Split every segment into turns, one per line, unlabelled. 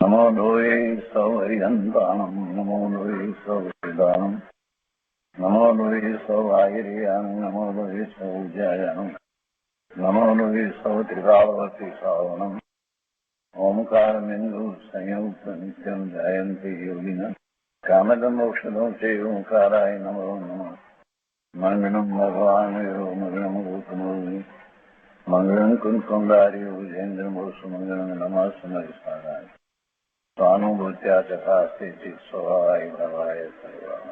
नमो लोये सौहरिहन्ताणं नमो लोये सौहृदानं नमो लोये सौभागिर्यानं नमो लोये सौज्यायानं नमो लोये सौत्रिकावती सावनं ओंकारमेन्दु संयुक्त नित्यं ध्यायन्ति योगिनः कामदमोक्षदं चैव ओंकाराय नमो नमः मङ्गलं भगवान् यो मङ्गलं भूतमोहि मङ्गलं कुञ्कुण्डारि भुजेन्द्रमोसुमङ्गलं नमः समरिसाराय स्वानुभूत्या चकास्ते स्वभावाय भवाय सर्वाः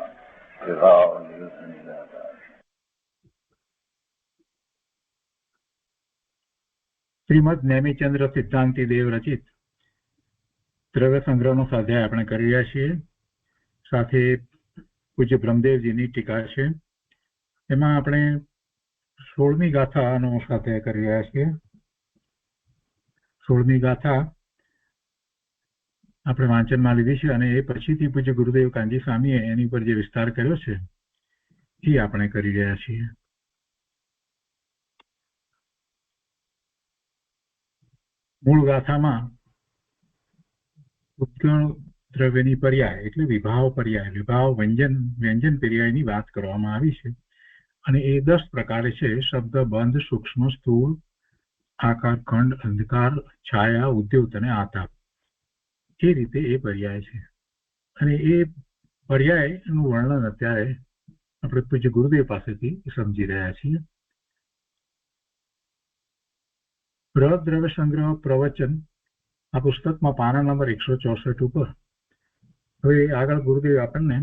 विभाव निरुद्ध निराकार।
શ્રીમદ નેમિચંદ્ર સિદ્ધાંતિ દેવ રચિત દ્રવ્ય સંગ્રહનો સ્વાધ્યાય આપણે કરી રહ્યા છીએ. સાથે પૂજ્ય બ્રહ્મદેવજીની ટીકા છે. એમાં આપણે 16મી ગાથાનો સ્વાધ્યાય કરી રહ્યા છીએ. 16મી ગાથા આપણે વાંચનમાં લીધી છે અને એ પછીથી પૂજ્ય ગુરુદેવ કાંજી સ્વામીએ એની પર જે વિસ્તાર કર્યો છે એ આપણે કરી રહ્યા છીએ. મૂળ ગાથામાં ઉત્કળ દ્રવ્યની પર્યાય એટલે વિભાવ પર્યાય, વિભાવ વ્યંજન પર્યાયની વાત કરવામાં આવી છે અને એ 10 પ્રકારે છે: શબ્દ, બંધ, સૂક્ષ્મ, સ્થૂળ, આકાર, ખંડ, અંધકાર, છાયા, ઉદ્યોત અને આતાપ. એ રીતે એ પર્યાય છે અને એ પર્યાયનું વર્ણન અત્યારે આપણે પૂજ્ય ગુરુદેવ પાસેથી સમજી રહ્યા છીએ. બૃહદ દ્રવ્ય સંગ્રહ પ્રવચન આ પુસ્તકમાં પાના નંબર 164 ઉપર હવે આગળ ગુરુદેવ આપણને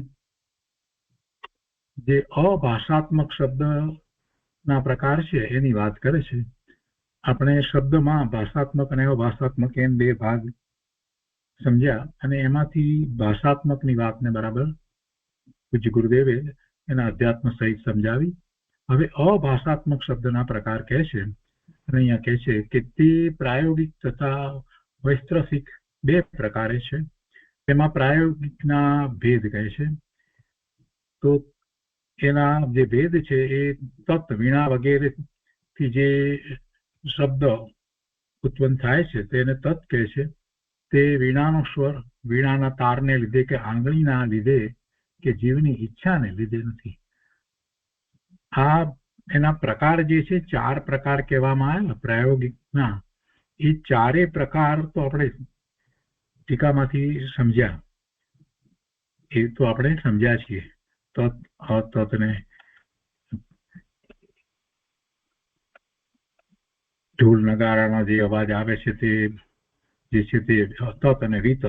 જે અભાષાત્મક શબ્દના પ્રકાર છે એની વાત કરે છે. આપણે શબ્દમાં ભાષાત્મક અને અભાષાત્મક એમ 2 ભાગ સમજ્યા અને એમાંથી ભાષાત્મકની વાતને બરાબર પૂજ્ય ગુરુદેવે એના અધ્યાત્મ સહિત સમજાવી. હવે અભાષાત્મક શબ્દના પ્રકાર કહે છે અને અહીંયા કહે છે કે તે પ્રાયોગિક તથા વૈસ્ત્રસિક 2 પ્રકારે છે. તેમાં પ્રાયોગિકના ભેદ કહે છે. તો એના જે ભેદ છે એ તત્, વીણા વગેરેથી જે શબ્દ ઉત્પન્ન થાય છે તેને તત્ કહે છે. તે વીણાનો સ્વર વીણાના તારને લીધે કે આંગળીના લીધે કે જીવની ઈચ્છાને લીધે નથી. આ એના પ્રકાર જે છે 4 પ્રકાર કહેવામાં આવ્યા પ્રાયોગિકના. એ 4 પ્રકાર તો આપણે ટીકામાંથી સમજ્યા, એ તો આપણે સમજ્યા છીએ. તત્, અતત્ ને ઢોલ નગારાનો જે અવાજ આવે છે તે જે છે તે તત્ અને વિતત.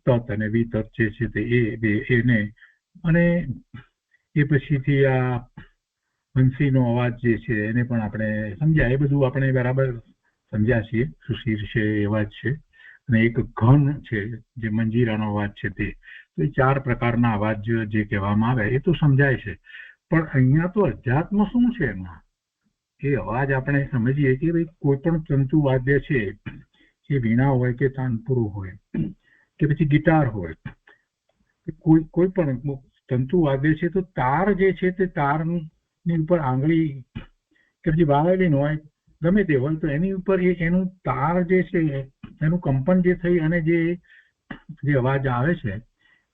તત્ અને વિતત જે છે તે એને અને એ પછીથી આ વંશીનો અવાજ જે છે એને પણ આપણે સમજ્યા. એ બધું આપણે બરાબર સમજ્યા છીએ. સુશીર છે એ અવાજ છે અને એક ઘન છે જે મંજીરાનો અવાજ છે તે. તો એ 4 પ્રકારના અવાજ જે કહેવામાં આવે એ તો સમજાય છે. પણ અહીંયા તો અધ્યાત્મ શું છે એમાં એ અવાજ આપણે સમજીએ કે ભાઈ કોઈ પણ તંતુ વાદ્ય છે, એ વીણા હોય કે તાનપુરો હોય કે પછી ગિટાર હોય કે કોઈ પણ તંતુ વાદ્ય છે, તો તાર જે છે તે તારની ઉપર આંગળી કે પછી વાયોલિન હોય ગમે તે હોય તો એની ઉપર એનું તાર જે છે એનું કંપન જે થઈ અને જે અવાજ આવે છે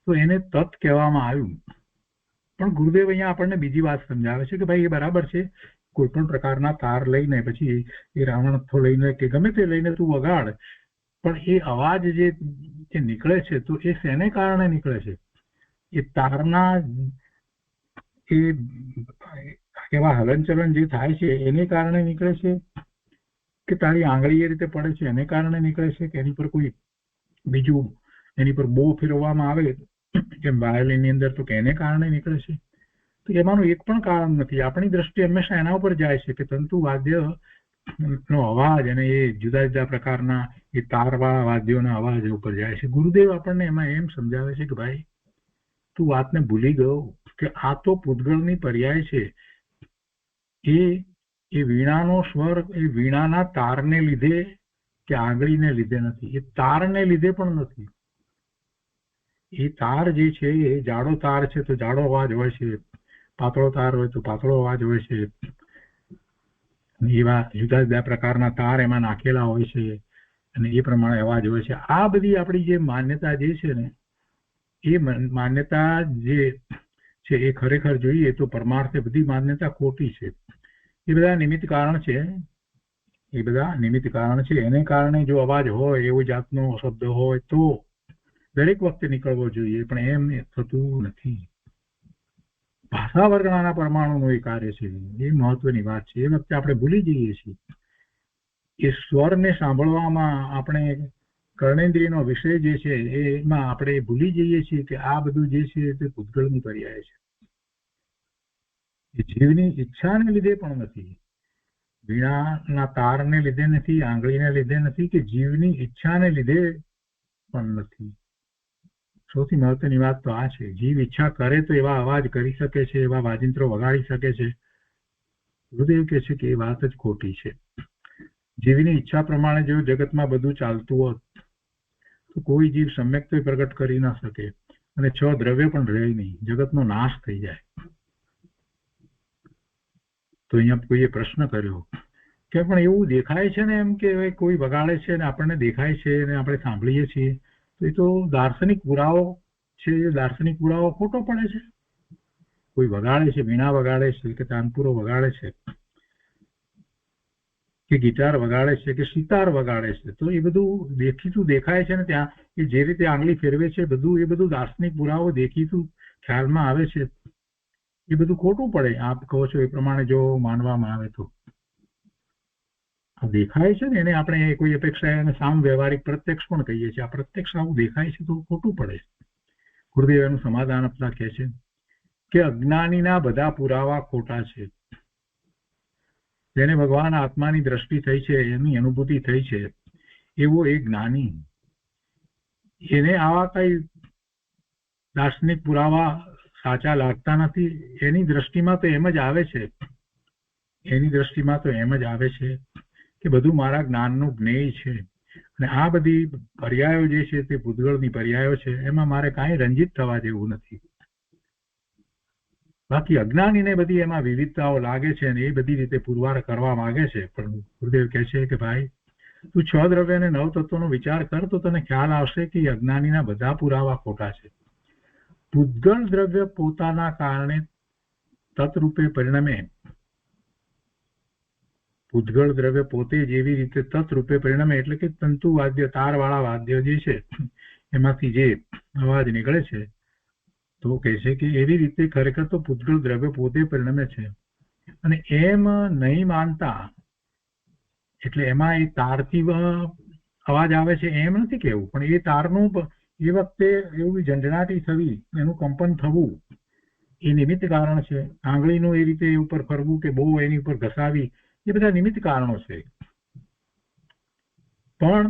તો એને તત્ કહેવામાં આવ્યું. પણ ગુરુદેવ અહીંયા આપણને બીજી વાત સમજાવે છે કે ભાઈ એ બરાબર છે, કોઈ પણ પ્રકારના તાર લઈને પછી એ રાવણથો લઈને કે ગમે તે લઈને તું વગાડ, પણ એ અવાજ જે નીકળે છે તો એ શેને કારણે નીકળે છે? એ તારના એ એવા હલનચલન જે થાય છે એને કારણે નીકળે છે કે તારી આંગળી એ રીતે પડે છે એને કારણે નીકળે છે કે એની પર કોઈ બીજું એની પર બો ફેરવવામાં આવે જેમ વાયોલિનની અંદર તો કે એને કારણે નીકળે છે? તો એમાંનું એક પણ કારણ નથી. આપણી દ્રષ્ટિ હંમેશા એના ઉપર જાય છે કે તંતુ વાદ્ય નો અવાજ અને એ જુદા જુદા પ્રકારના એ તારવાળા વાદ્યોના અવાજ ઉપર જાય છે. ગુરુદેવ આપણને એમાં એમ સમજાવે છે કે ભાઈ તું વાતને ભૂલી ગયો કે આ તો પૂતગળની પર્યાય છે. એ વીણાનો સ્વર એ વીણાના તારને લીધે કે આંગળીને લીધે નથી, એ તારને લીધે પણ નથી. એ તાર જે છે એ જાડો તાર છે તો જાડો અવાજ હોય છે, પાતળો તાર હોય તો પાતળો અવાજ હોય છે. એવા જુદા જુદા પ્રકારના તાર એમાં નાખેલા હોય છે અને એ પ્રમાણે અવાજ હોય છે. આ બધી આપણી જે માન્યતા જે છે ને, એ માન્યતા જે છે એ ખરેખર જોઈએ તો પરમાર્થે બધી માન્યતા ખોટી છે. એ બધા નિમિત્ત કારણ છે. એ બધા નિમિત્ત કારણ છે. એને કારણે જો અવાજ હોય, એવો જાતનો શબ્દ હોય તો દરેક વખતે નીકળવો જોઈએ, પણ એમ થતું નથી. ભાષા વર્ગણાના પરમાણુનું એ કાર્ય છે. એ મહત્વની વાત છે. એ વખતે આપણે ભૂલી જઈએ છીએ. એ સ્વરને સાંભળવામાં આપણે કર્ણેન્દ્રિયનો વિષય જે છે એમાં આપણે ભૂલી જઈએ છીએ કે આ બધું જે છે તે પૂતગળની પર્યાય છે. એ જીવની ઈચ્છાને લીધે પણ નથી, વીણાના તારને લીધે નથી, આંગળીને લીધે નથી, કે જીવની ઈચ્છાને લીધે પણ નથી. સૌથી મહત્વની વાત તો આ છે. જીવ ઈચ્છા કરે તો એવા અવાજ કરી શકે છે, એવા વાજિંત્રો વગાડી શકે છે. ગુરુદેવ કહે છે કે એ વાત જ ખોટી છે. જીવની ઈચ્છા પ્રમાણે જો જગતમાં બધું ચાલતું હોત તો કોઈ જીવ સમ્યક તો પ્રગટ કરી ના શકે, અને 6 દ્રવ્ય પણ રહે નહીં, જગતનો નાશ થઈ જાય. તો અહીંયા કોઈએ પ્રશ્ન કર્યો કે પણ એવું દેખાય છે ને એમ કે કોઈ વગાડે છે ને આપણને દેખાય છે ને આપણે સાંભળીએ છીએ, તો એ તો દાર્શનિક પુરાવો છે. એ દાર્શનિક પુરાવો ખોટો પડે છે. કોઈ વગાડે છે, વીણા વગાડે છે, કે તાનપુરો વગાડે છે, કે ગિટાર વગાડે છે, કે સિતાર વગાડે છે, તો એ બધું દેખીતું દેખાય છે ને ત્યાં એ જે રીતે આંગળી ફેરવે છે બધું, એ બધું દાર્શનિક પુરાવો દેખીતું ખ્યાલમાં આવે છે. એ બધું ખોટું પડે. આપ કહો છો એ પ્રમાણે જો માનવામાં આવે તો આ દેખાય છે ને એને આપણે કોઈ અપેક્ષા એને સામ વ્યવહારિક પ્રત્યક્ષ પણ કહીએ છીએ. આ પ્રત્યક્ષ આવું દેખાય છે તો ખોટું પડે. ગુરુદેવ એનું સમાધાન આપતા કહે છે કે અજ્ઞાનીના બધા પુરાવા ખોટા છે. જેને ભગવાન આત્માની દ્રષ્ટિ થઈ છે, એની અનુભૂતિ થઈ છે, એવો એક જ્ઞાની, એને આવા કઈ દાર્શનિક પુરાવા સાચા લાગતા નથી. એની દ્રષ્ટિમાં તો એમ જ આવે છે, એની દ્રષ્ટિમાં તો એમ જ આવે છે કે બધું મારા જ્ઞાનનું જ્ઞેય છે, અને આ બધી પર્યાયો જે છે તે ભૂતગળની પર્યાયો છે, એમાં મારે કાંઈ રંજિત થવા જેવું નથી. બાકી અજ્ઞાનીને બધી એમાં વિવિધતાઓ લાગે છે અને એ બધી રીતે પુરવાર કરવા માંગે છે. પણ ગુરુદેવ કહે છે કે ભાઈ તું 6 દ્રવ્ય અને 9 તત્વોનો વિચાર કર તો તને ખ્યાલ આવશે કે અજ્ઞાનીના બધા પુરાવા ખોટા છે. પૂતગળ દ્રવ્ય પોતાના કારણે તત્રૂપે પરિણમે. પૂતગળ દ્રવ્ય પોતે જેવી રીતે તત્રૂપે પરિણમે એટલે કે તંતુ વાદ્ય, તારવાળા વાદ્ય જે છે એમાંથી જે અવાજ નીકળે છે, તો કહે છે કે એવી રીતે ખરેખર તો પૂતગળ દ્રવ્ય પોતે પરિણમે છે. અને એમ નહીં માનતા, એટલે એમાં એ તારથી અવાજ આવે છે એમ નથી કેવું, પણ એ તારનું એ વખતે એવું ઝંઝણાટી થવી, એનું કંપન થવું એ નિમિત્ત કારણ છે. આંગળીનું એ રીતે ઉપર ફરવું કે બહુ એની ઉપર ઘસાવી, એ બધા નિમિત્ત કારણો છે. પણ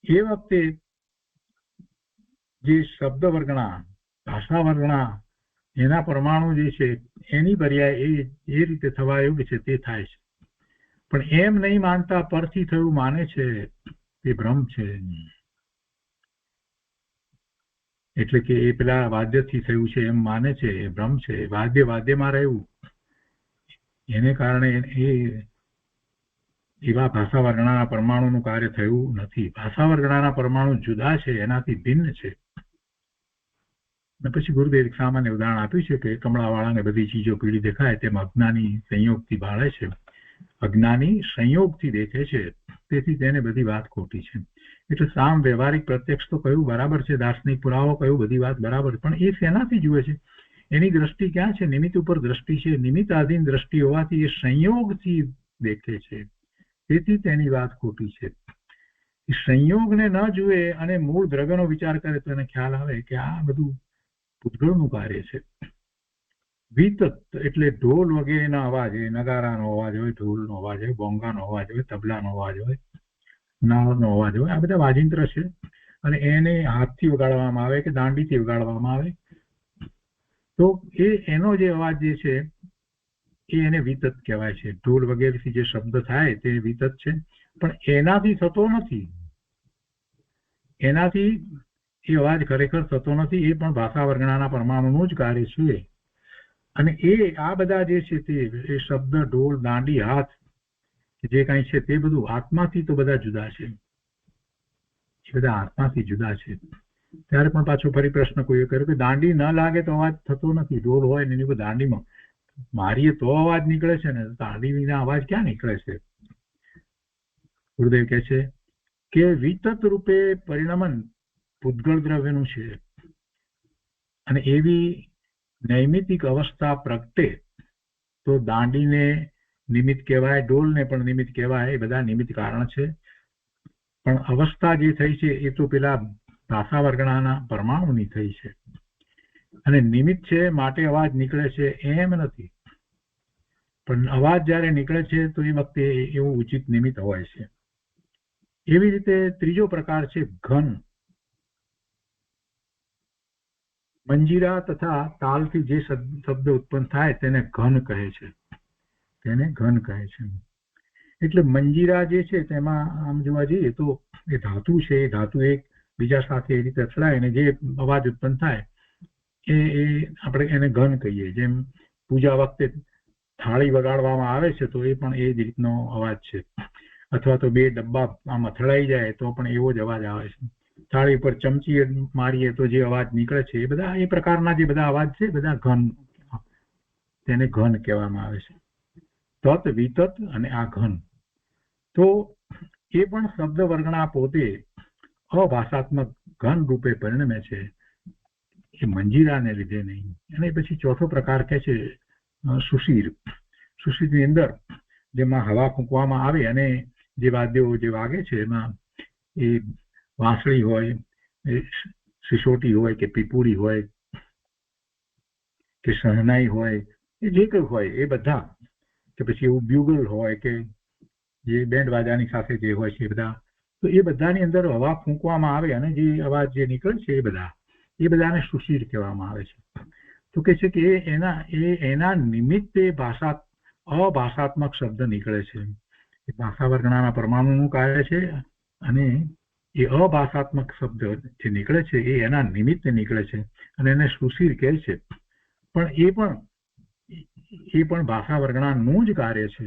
એ વખતે જે શબ્દ વર્ગણા, ભાષા વર્ગણા, એના પરમાણુ જે છે એની પર્યાય એ રીતે થવા યોગ્ય છે તે થાય છે. પણ એમ નહીં માનતા, પરથી થયું માને છે, તે ભ્રમ છે. એટલે કે એ પેલા વાદ્યથી થયું છે એમ માને છે, એ ભ્રમ છે. વાદ્યમાં રહેવું એને કારણે એ એવા ભાષા વર્ગણાના પરમાણુનું કાર્ય થયું નથી. ભાષા વર્ગણાના પરમાણુ જુદા છે, એનાથી ભિન્ન છે. પછી ગુરુદેવ સામાન્ય ઉદાહરણ આપ્યું છે કે કમળાવાળાને બધી ચીજો પીળી દેખાય તેમ અજ્ઞાની સંયોગથી બાળે છે. અજ્ઞાની સંયોગથી દેખે છે, તેથી તેને બધી વાત ખોટી છે. એટલે સામ વ્યવહારિક પ્રત્યક્ષ તો કયું બરાબર છે, દાર્શનિક પુરાવો કયું બધી વાત બરાબર, પણ એ શેનાથી જુએ છે? એની દ્રષ્ટિ ક્યાં છે? નિમિત્ત ઉપર દ્રષ્ટિ છે. નિમિત્તાધીન દ્રષ્ટિ હોવાથી એ સંયોગથી દેખે છે, તેથી તેની વાત ખોટી છે. સંયોગને ન જુએ અને મૂળ દ્રવ્યનો વિચાર કરે તો એને ખ્યાલ આવે કે આ બધું પૂતગળનું કાર્ય છે. વિતત એટલે ઢોલ વગેરેના અવાજ હોય, નગારાનો અવાજ હોય, ઢોલનો અવાજ હોય, બોંગાનો અવાજ હોય, તબલાનો અવાજ હોય, નાળનો અવાજ હોય, આ બધા વાજિંત્ર છે. અને એને હાથથી વગાડવામાં આવે કે દાંડીથી વગાડવામાં આવે તો એનો જે અવાજ જે છે એને વિતત કહેવાય છે. ઢોલ વગેરેથી જે શબ્દ થાય તે વિતત છે, પણ એનાથી થતો નથી. એનાથી એ અવાજ ખરેખર થતો નથી. એ પણ ભાષા વર્ગણાના પરમાણુનું જ કાર્ય છે. અને એ આ બધા જે છે તે શબ્દ, ઢોલ, દાંડી, હાથ જે કાંઈ છે તે બધું આત્માથી તો બધા જુદા છે, એ બધા આત્માથી જુદા છે. ત્યારે પણ પાછો ફરી પ્રશ્ન કોઈએ કર્યો કે દાંડી ન લાગે તો અવાજ થતો નથી, ઢોલ હોય ને એની ઉપર દાંડીમાં મારીએ તો અવાજ નીકળે છે ને, દાંડી વિના અવાજ ક્યાં નીકળે છે? ગુરુદેવ કહે છે કે વિતત રૂપે પરિણમન પૂતગળ દ્રવ્યનું છે, અને એવી નૈમિતિક અવસ્થા પ્રગટે તો દાંડીને નિમિત્ત કહેવાય, ઢોલને પણ નિમિત્ત કહેવાય, એ બધા નિમિત્ત કારણ છે. પણ અવસ્થા જે થઈ છે એ તો પેલા ભાષા વર્ગણાના પરમાણુની થઈ છે, અને નિમિત્ત છે માટે અવાજ નીકળે છે એમ નથી. પણ અવાજ જ્યારે નીકળે છે તો એ વખતે એવું ઉચિત નિમિત્ત હોય છે. એવી રીતે ત્રીજો પ્રકાર છે ઘન. મંજીરા તથા તાલથી જે શબ્દ ઉત્પન્ન થાય તેને ઘન કહે છે, તેને ઘન કહે છે. એટલે મંજીરા જે છે તેમાં આમ જોવા જઈએ તો એ ધાતુ છે, એ ધાતુ એક બીજા સાથે એ રીતે અથડાય અને જે અવાજ ઉત્પન્ન થાય એ આપણે એને ઘન કહીએ. જેમ પૂજા વખતે થાળી વગાડવામાં આવે છે તો એ પણ એ જ રીતનો અવાજ છે, અથવા તો બે ડબ્બા આમ અથડાઈ જાય તો પણ એવો જ અવાજ આવે છે. થાળી પર ચમચી મારીએ તો જે અવાજ નીકળે છે એ બધા એ પ્રકારના જે બધા અવાજ છે બધા ઘન, તેને ઘન કહેવામાં આવે છે. તત વિતત અને આ ઘન, તો એ પણ શબ્દ વર્ગના પોતે અભાષાત્મક ઘન રૂપે પરિણમે છે, એ મંજીરાને લીધે નહીં. અને પછી ચોથો પ્રકાર કહે છે સુશીર. સુશીરની અંદર જેમાં હવા ફૂંકવામાં આવે અને જે વાદ્યો જે વાગે છે એમાં એ વાંસળી હોય, સિસોટી હોય કે પીપુડી હોય કે શહનાઈ હોય, એ જે કંઈ હોય એ બધા, કે પછી એવું બ્યુગલ હોય કે જે બેન્ડ વાજાની સાથે જે હોય છે એ બધા, તો એ બધાની અંદર હવા ફૂંકવામાં આવે અને જે અવાજ જે નીકળે છે એ બધાને સુશીર કહેવામાં આવે છે. તો કે છે કે એના નિમિત્તે અભાષાત્મક શબ્દ નીકળે છે. એ ભાષા વર્ગણાના પરમાણુનું કાર્ય છે, અને એ અભાષાત્મક શબ્દ જે નીકળે છે એ એના નિમિત્તે નીકળે છે અને એને સુશીર કહે છે. પણ એ પણ ભાષા વર્ગણાનું જ કાર્ય છે.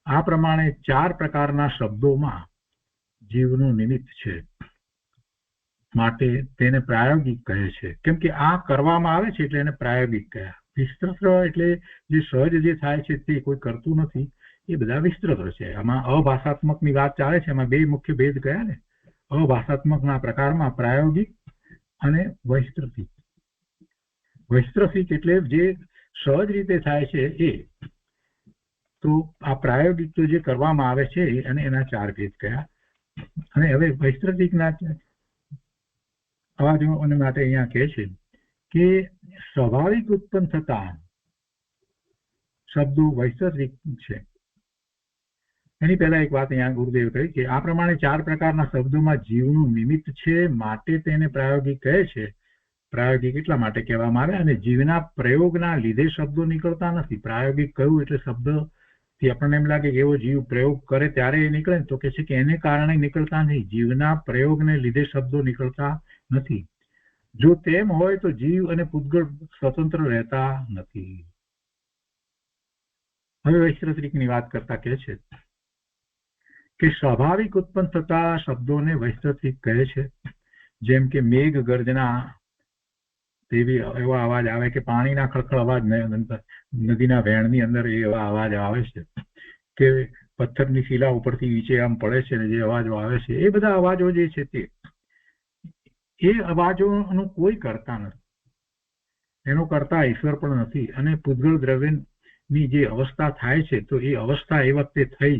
આ પ્રમાણે 4 પ્રકારના શબ્દોમાં જીવનું નિમિત્ત છે, માટે તેને પ્રાયોગિક કહે છે. કેમ કે આ કરવામાં આવે છે એટલે એને પ્રાયોગિક કહ્યા. વિસ્તૃત એટલે જે સહજ જે થાય છે તે કોઈ કરતું નથી, એ બધા વિસ્તૃત છે. આમાં અભાષાત્મકની વાત ચાલે છે, એમાં 2 મુખ્ય ભેદ કયા ને, અભાષાત્મકના પ્રકારમાં પ્રાયોગિક અને વૈસ્તૃતિક. વૈસ્તૃતિક એટલે જે સહજ રીતે થાય છે એ, તો આ પ્રાયોગિક તો જે કરવામાં આવે છે અને એના 4 ભેદ કયા. અને હવે વૈસ્તૃતિકના અવાજો માટે અહીંયા કહે છે કે સ્વાભાવિક ઉત્પન્ન થતા શબ્દો વૈસ્તૃતિક છે. એની પહેલા એક વાત અહીંયા ગુરુદેવ કહી કે આ પ્રમાણે 4 પ્રકારના શબ્દોમાં જીવનું નિમિત્ત છે, માટે તેને પ્રાયોગિક કહે છે. પ્રાયોગિક એટલા માટે કહેવામાં આવે, અને જીવના પ્રયોગના લીધે શબ્દો નીકળતા નથી. પ્રાયોગિક કહ્યું એટલે શબ્દથી આપણને એમ લાગે કે એવો જીવ પ્રયોગ કરે ત્યારે એ નીકળે, તો કે છે કે એને કારણે નીકળતા નહીં, જીવના પ્રયોગને લીધે શબ્દો નીકળતા નથી. જો તેમ હોય તો જીવ અને પૂતગળ સ્વતંત્ર રહેતા નથી. હવે વૈસ્તૃતિકની વાત કરતા કહે છે કે સ્વાભાવિક ઉત્પન્ન થતા શબ્દોને વૈસ્તૃતિક કહે છે. જેમ કે મેઘ ગર્જના તેવી એવા અવાજ આવે કે પાણીના ખળખળ અવાજ નદીના વહેણની અંદર એવા અવાજ આવે છે, કે પથ્થરની શિલા ઉપરથી નીચે આમ પડે છે ને જે અવાજો આવે છે, એ બધા અવાજો જે છે તે એ અવાજોનું કોઈ કરતા નથી, એનો કરતા ઈશ્વર પણ નથી. અને પૂતગળ દ્રવ્યની જે અવસ્થા થાય છે તો એ અવસ્થા એ વખતે થઈ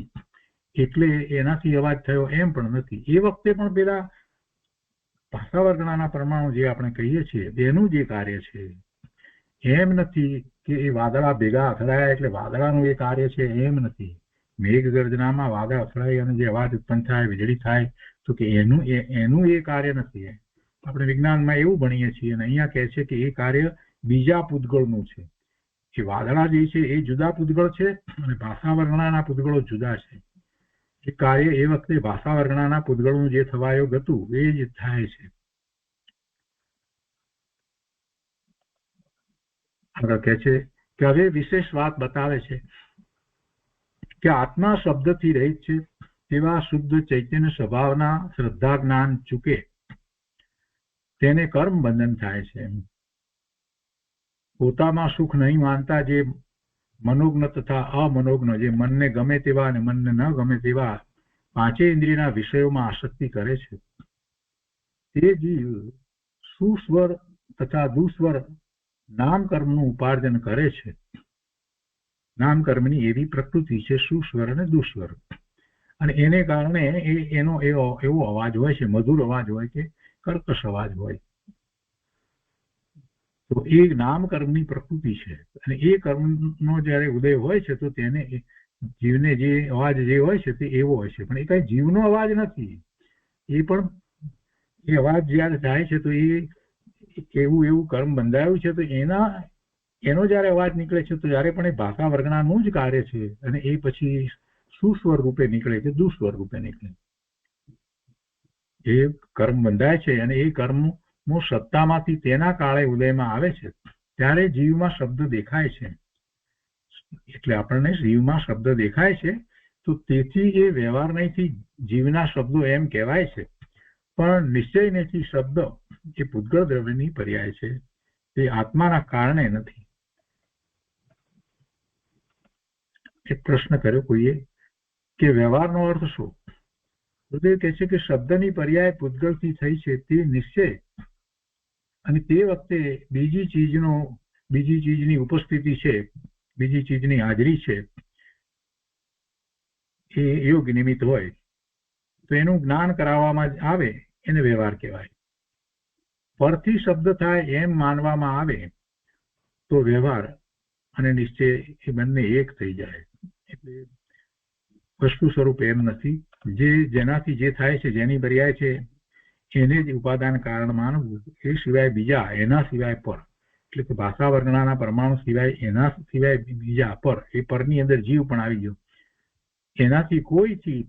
એટલે એનાથી અવાજ થયો એમ પણ નથી. એ વખતે પણ પેલા ભાષા વર્ગણાના પરમાણુ જે આપણે કહીએ છીએ એનું જે કાર્ય છે, એમ નથી કે એ વાદળા ભેગા અથડાયા એટલે વાદળાનું એ કાર્ય છે, એમ નથી. મેઘ ગર્જનામાં વાદળ અથડાય અને જે અવાજ ઉત્પન્ન થાય, વીજળી થાય, તો કે એનું એ કાર્ય નથી. આપણે વિજ્ઞાનમાં એવું ભણીએ છીએ અને અહીંયા કહે છે કે એ કાર્ય બીજા પૂતગળનું છે. એ વાદળા જે છે એ જુદા પૂતગળ છે અને ભાષા વર્ગણાના પૂતગળો જુદા છે. એ કાર્ય એ વખતે ભાષા વર્ગણાના પૂતગળનું જે થવા યોગ હતું એ જ થાય છે. આગળ કહે છે કે હવે વિશેષ વાત બતાવે છે કે આત્મા શબ્દથી રહિત છે તેવા શુદ્ધ ચૈતન્ય સ્વભાવના શ્રદ્ધા જ્ઞાન ચૂકે તેને કર્મ બંધન થાય છે. પોતામાં સુખ નહીં માનતા જે મનોજ્ઞ તથા અમનોજ્ઞ, જે મનને ગમે તેવા અને મનને ન ગમે તેવા પાંચેય ઇન્દ્રિયના વિષયોમાં આસક્તિ કરે છે, તે જીવ સુસ્વર તથા દુસ્વર નામ કર્મનું ઉપાર્જન કરે છે. નામ કર્મની એવી પ્રકૃતિ છે, સુસ્વર અને દુસ્વર, અને એને કારણે એનો એવો અવાજ હોય છે, મધુર અવાજ હોય કે કર્કશ અવાજ હોય. તો એ નામ કર્મની પ્રકૃતિ છે, અને એ કર્મનો જ્યારે ઉદય હોય છે તો તેને જીવને જે અવાજ જે હોય છે તે એવો હોય છે, પણ એ કઈ જીવનો અવાજ નથી. એ પણ એ અવાજ જયારે થાય છે તો એ એવું કર્મ બંધાયું છે, તો એનો જયારે અવાજ નીકળે છે તો જયારે પણ એ ભાષા વર્ગણાનું જ કાર્ય છે, અને એ પછી સુસ્વર રૂપે નીકળે કે દુસ્વર રૂપે નીકળે. એ કર્મ બંધાય છે, અને એ કર્મ સત્તામાંથી તેના કાળે ઉદયમાં આવે છે ત્યારે જીવમાં શબ્દ દેખાય છે. એટલે આપણને જીવમાં શબ્દ દેખાય છે, તો તેથી એ વ્યવહાર નહીંથી જીવના શબ્દો એમ કહેવાય છે, પણ નિશ્ચય નથી. શબ્દ એ પૂતગળ દ્રવ્યની પર્યાય છે, તે આત્માના કારણે નથી. એક પ્રશ્ન કર્યો કોઈએ કે વ્યવહારનો અર્થ શું? હૃદય કહે છે કે શબ્દની પર્યાય પૂતગળથી થઈ છે તે નિશ્ચય, અને તે વખતે બીજી ચીજની ઉપસ્થિતિ છે, બીજી ચીજની હાજરી છે, એ યોગ નિમિત્ત હોય તો એનું જ્ઞાન કરાવવામાં આવે એને વ્યવહાર કહેવાય. પરથી શબ્દ થાય એમ માનવામાં આવે તો વ્યવહાર અને નિશ્ચય એ બંને એક થઈ જાય. એટલે વસ્તુ સ્વરૂપ એમ નથી. જેનાથી જે થાય છે, જેની પર્યાય છે, એને જ ઉપાદાન કારણ માનવું, એ સિવાય બીજા, એના સિવાય પર, એટલે કે ભાષા વર્ગણાના પરમાણુ સિવાય એના સિવાય બીજા પર, એ પરની અંદર જીવ પણ આવી ગયો, એનાથી કોઈથી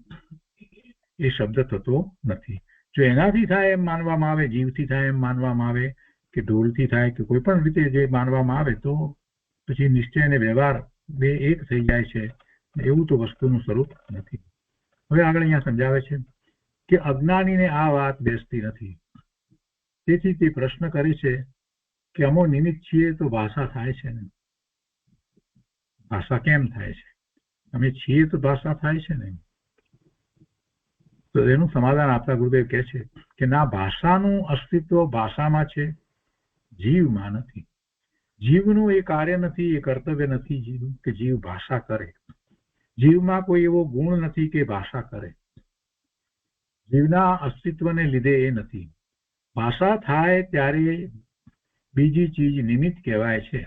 એ શબ્દ થતો નથી. જો એનાથી થાય એમ માનવામાં આવે, જીવથી થાય એમ માનવામાં આવે, કે ઢોલથી થાય કે કોઈ પણ રીતે જે માનવામાં આવે, તો પછી નિશ્ચય અને વ્યવહાર બે એક થઈ જાય છે. એવું તો વસ્તુનું સ્વરૂપ નથી. હવે આગળ અહીંયા સમજાવે છે કે અજ્ઞાનીને આ વાત બેસતી નથી. તેથી તે પ્રશ્ન કરે છે કે અમો નિમિત્ત છીએ તો ભાષા થાય છે ને? ભાષા કેમ થાય છે? અમે છીએ તો ભાષા થાય છે ને? તો એનું સમાધાન આપતા ગુરુદેવ કહે છે કે ના, ભાષાનું અસ્તિત્વ ભાષામાં છે, જીવમાં નથી. જીવનું એ કાર્ય નથી, એ કર્તવ્ય નથી જીવ કે જીવ ભાષા કરે. જીવમાં કોઈ એવો ગુણ નથી કે ભાષા કરે. જીવના અસ્તિત્વને લીધે એ નથી. ભાષા થાય ત્યારે બીજી ચીજ નિમિત્ત કહેવાય છે,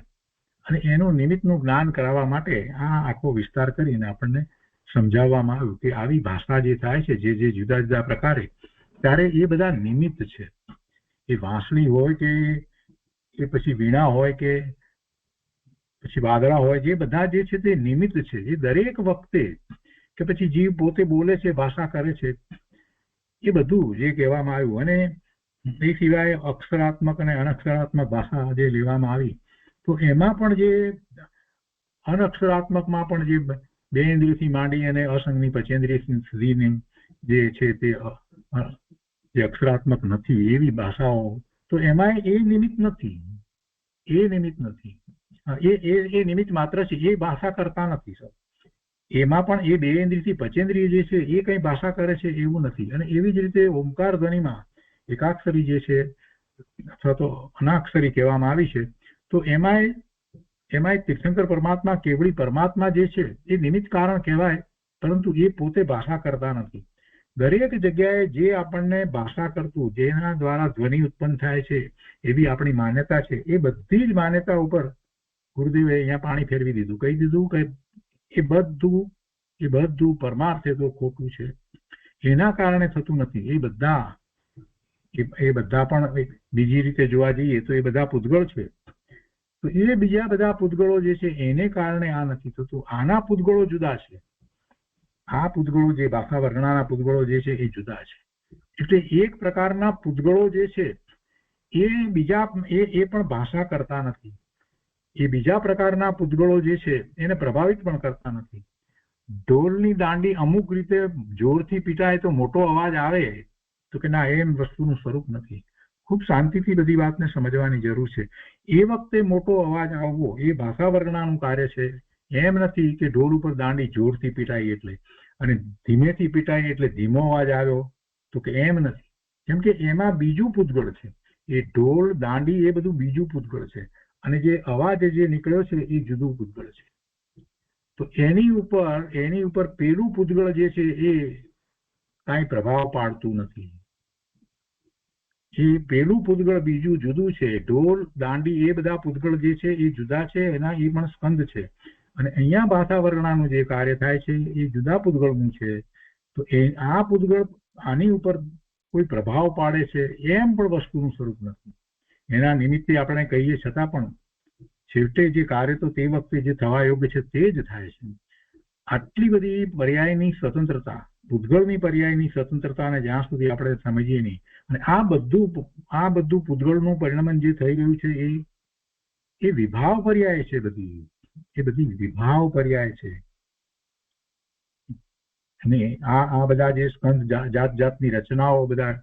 અને એનું નિમિત્તનું જ્ઞાન કરાવવા માટે આ આખો વિસ્તાર કરીને આપણને સમજાવવામાં આવ્યું કે આવી ભાષા જે થાય છે, જે જુદા જુદા પ્રકારે, ત્યારે એ બધા નિમિત્ત છે. એ વાંસળી હોય કે પછી વીણા હોય કે પછી વાદળા હોય, જે બધા જે છે તે નિમિત્ત છે. જે દરેક વખતે કે પછી જીવ પોતે બોલે છે, ભાષા કરે છે, એ બધું જે કહેવામાં આવ્યું. અને એ સિવાય અક્ષરાત્મક અને અનક્ષરાત્મક ભાષા જે લેવામાં આવી, તો એમાં પણ જે અનક્ષરાત્મકમાં પણ જે બે ઇન્દ્રિયથી માંડી અને અસંગની પંચેન્દ્રિય સુધીની જે છે તે જે અક્ષરાત્મક નથી એવી ભાષાઓ, તો એમાં એ નિમિત્ત નથી. એ નિમિત્ત નથી. એ નિમિત્ત માત્ર છે, એ ભાષા કરતા નથી. સર, એમાં પણ એ બે ઇન્દ્રિયથી પંચેન્દ્રિય જે છે એ કઈ ભાષા કરે છે એવું નથી. અને એવી જ રીતે ઓમકાર ધ્વનિમાં એકાક્ષરી જે છે અથવા તો અનાક્ષરી કહેવામાં આવી છે, તો એમાં તીર્થંકર પરમાત્મા, કેવળી પરમાત્મા જે છે એ નિમિત્ત કારણ કહેવાય, પરંતુ એ પોતે ભાષા કરતા નથી. દરેક જગ્યાએ જે આપણને ભાષા કરતું, જેના દ્વારા ધ્વનિ ઉત્પન્ન થાય છે એવી આપણી માન્યતા છે, એ બધી જ માન્યતા ઉપર ગુરુદેવે અહીંયા પાણી ફેરવી દીધું. કહી દીધું કે એ બધું પરમાર્થે તો ખોટું છે, એના કારણે થતું નથી. એ બધા પણ બીજી રીતે જોવા જઈએ તો એ બધા પૂતગળ છે. તો એ બીજા બધા પૂતગળો જે છે એને કારણે આ નથી થતું. આના પૂતગળો જુદા છે. આ પૂતગળો જે ભાષા વર્ગણાના પૂતગળો જે છે એ જુદા છે. એટલે એક પ્રકારના પૂતગળો જે છે એ બીજા એ પણ ભાષા કરતા નથી. એ બીજા પ્રકારના પૂતગળો જે છે એને પ્રભાવિત પણ કરતા નથી. ઢોલની દાંડી અમુક રીતે જોરથી પીટાય તો મોટો અવાજ આવે તો કે ના, એમ વસ્તુનું સ્વરૂપ નથી. ખૂબ શાંતિથી બધી વાતને સમજવાની જરૂર છે. એ વખતે મોટો અવાજ આવવો એ ભાષા વર્ણનાનું કાર્ય છે. એમ નથી કે ઢોલ ઉપર દાંડી જોરથી પીટાય એટલે, અને ધીમેથી પીટાય એટલે ધીમો અવાજ આવ્યો, તો કે એમ નથી. કેમ કે એમાં બીજું પૂતગળ છે. એ ઢોલ દાંડી એ બધું બીજું પૂતગળ છે, અને જે અવાજ જે નીકળ્યો છે એ જુદું પૂતગળ છે. તો એની ઉપર પેલું પૂતગળ જે છે એ કાંઈ પ્રભાવ પાડતું નથી. એ પેલું પૂતગળ બીજું જુદું છે. ઢોલ દાંડી એ બધા પૂતગળ જે છે એ જુદા છે, એના એ પણ સ્કંદ છે. અને અહીંયા ભાષા વર્ણનાનું જે કાર્ય થાય છે એ જુદા પૂતગળનું છે. તો આ પૂતગળ આની ઉપર કોઈ પ્રભાવ પાડે છે એમ પણ વસ્તુનું સ્વરૂપ નથી. એના નિમિત્તે આપણે કહીએ છતાં પણ છેવટે જે કાર્ય તો તે વખતે જે થવા યોગ્ય છે તે જ થાય છે. આટલી બધી પર્યાયની સ્વતંત્રતા, પૂતગળની પર્યાયની સ્વતંત્રતાને જ્યાં સુધી આપણે સમજીએ નહીં, અને આ બધું પૂતગળનું પરિણમન જે થઈ રહ્યું છે એ વિભાવ પર્યાય છે. એ બધી વિભાવ પર્યાય છે. અને આ બધા જે સ્કંદ જાત જાતની રચનાઓ, બધા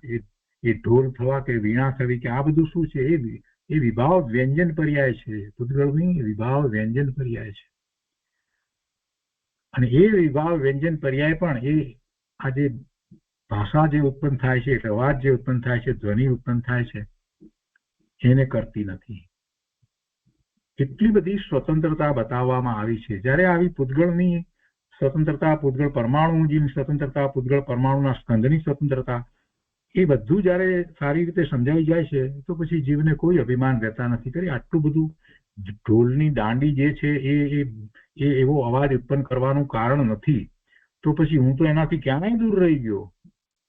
એ ઢોલ થવા કે વીણા થવી કે આ બધું શું છે, એ વિભાવ વ્યંજન પર્યાય છે. પૂતગળની વિભાવ વ્યંજન પર્યાય છે. અને એ વિભાવ વ્યંજન પર્યાય પણ એ આ જે ભાષા જે ઉત્પન્ન થાય છે, અવાજ જે ઉત્પન્ન થાય છે, ધ્વનિ ઉત્પન્ન થાય છે, એને કરતી નથી. એટલી બધી સ્વતંત્રતા બતાવવામાં આવી છે. જ્યારે આવી પૂતગળની સ્વતંત્રતા, પૂતગળ પરમાણુની સ્વતંત્રતા, પૂતગળ પરમાણુના સ્કંદની સ્વતંત્રતા, એ બધું જ્યારે સારી રીતે સમજાઈ જાય છે તો પછી જીવને કોઈ અભિમાન રહેતા નથી. કરી આટલું બધું ઢોલની દાંડી જે છે એ એવો અવાજ ઉત્પન્ન કરવાનું કારણ નથી, તો પછી હું તો એનાથી ક્યાંય દૂર રહી ગયો.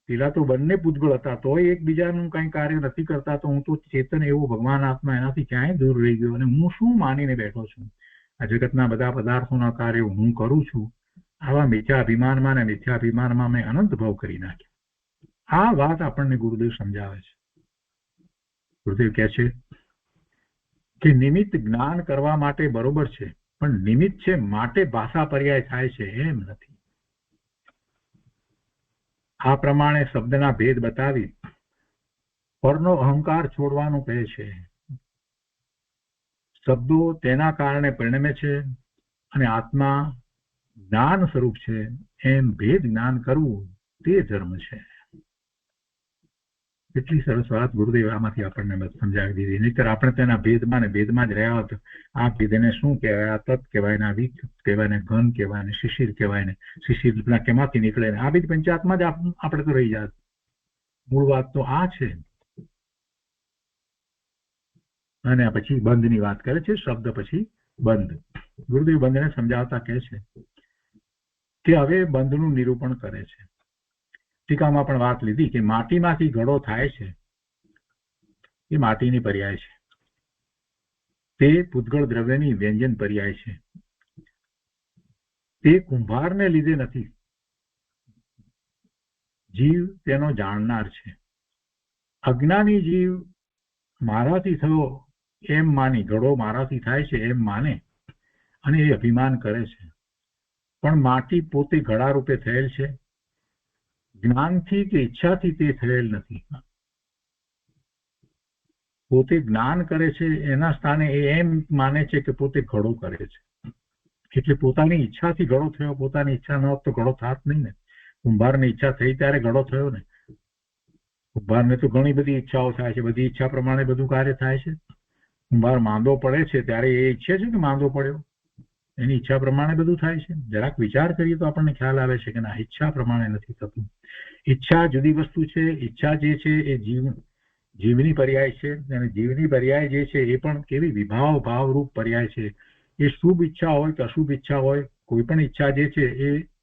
પેલા તો બંને પૂતગળ હતા તોય એકબીજાનું કઈ કાર્ય નથી કરતા, તો હું તો ચેતન એવો ભગવાન આત્મા એનાથી ક્યાંય દૂર રહી ગયો. અને હું શું માનીને બેઠો છું? આ જગતના બધા પદાર્થોના કાર્યો હું કરું છું. આવા મિથ્યાભિમાનમાં ને મિથ્યાભિમાનમાં મેં અનંત ભાવ કરી નાખ્યો. આ વાત આપણને ગુરુદેવ સમજાવે છે. ગુરુદેવ કહે છે કે નિમિત્ત જ્ઞાન કરવા માટે બરોબર છે, પણ નિમિત્ત છે માટે ભાષા પર્યાય થાય છે એમ નથી. આ પ્રમાણે શબ્દના ભેદ બતાવી પરનો અહંકાર છોડવાનું કહે છે. શબ્દો તેના કારણે પરિણમે છે અને આત્મા જ્ઞાન સ્વરૂપ છે એમ ભેદ જ્ઞાન કરવું તે ધર્મ છે. એટલી સરસ વાત ગુરુદેવ આમાંથી આપણને સમજાવી દીધી. નહીતર આપણે તેના ભેદમાં જ રહ્યા હોત. આ ભેદને શું કહેવાય? આ તત્ કહેવાય ને, આ વિત કહેવાય ને, ઘન કહેવાય ને, શિશિર કહેવાય ને, શિશિર કેમાંથી નીકળે ને, આ બધી પંચાયતમાં જ આપણે તો રહી જાત. મૂળ વાત તો આ છે. અને પછી બંધની વાત કરે છે. શબ્દ પછી બંધ. ગુરુદેવ બંધને સમજાવતા કહે છે કે હવે બંધનું નિરૂપણ કરે છે. ટીકામાં પણ વાત લીધી કે માટીમાંથી ઘડો થાય છે એ માટીની પર્યાય છે. તે પૂતગળ દ્રવ્યની વ્યંજન પર્યાય છે. તે કુંભારને લીધે નથી, જીવ તેનો જાણનાર છે. અજ્ઞાની જીવ મારાથી થયો એમ માની, ઘડો મારાથી થાય છે એમ માને અને એ અભિમાન કરે છે. પણ માટી પોતે ઘડા રૂપે થયેલ છે. જ્ઞાનથી કે ઈચ્છાથી તે થયેલ નથી. પોતે જ્ઞાન કરે છે એના સ્થાને એ એમ માને છે કે પોતે ઘડો કરે છે. એટલે પોતાની ઈચ્છાથી ઘડો થયો. પોતાની ઈચ્છા ન હોત તો ઘડો થાત નહીં ને. કુંભારની ઈચ્છા થઈ ત્યારે ઘડો થયો ને. કુંભારને તો ઘણી બધી ઈચ્છાઓ થાય છે. બધી ઈચ્છા પ્રમાણે બધું કાર્ય થાય છે. કુંભાર માંદો પડે છે ત્યારે એ ઈચ્છે છે કે માંદો પડ્યો, એની ઈચ્છા પ્રમાણે બધું થાય છે. જરાક વિચાર કરીએ તો આપણને ખ્યાલ આવે છે કે ના, ઈચ્છા પ્રમાણે નથી થતું. ઈચ્છા જુદી વસ્તુ છે. ઈચ્છા જે છે એ જીવની પર્યાય છે. અને જીવની પર્યાય જે છે એ પણ કેવી ભાવરૂપ પર્યાય છે. એ શુભ ઈચ્છા હોય કે અશુભ ઈચ્છા હોય, કોઈ પણ ઈચ્છા જે છે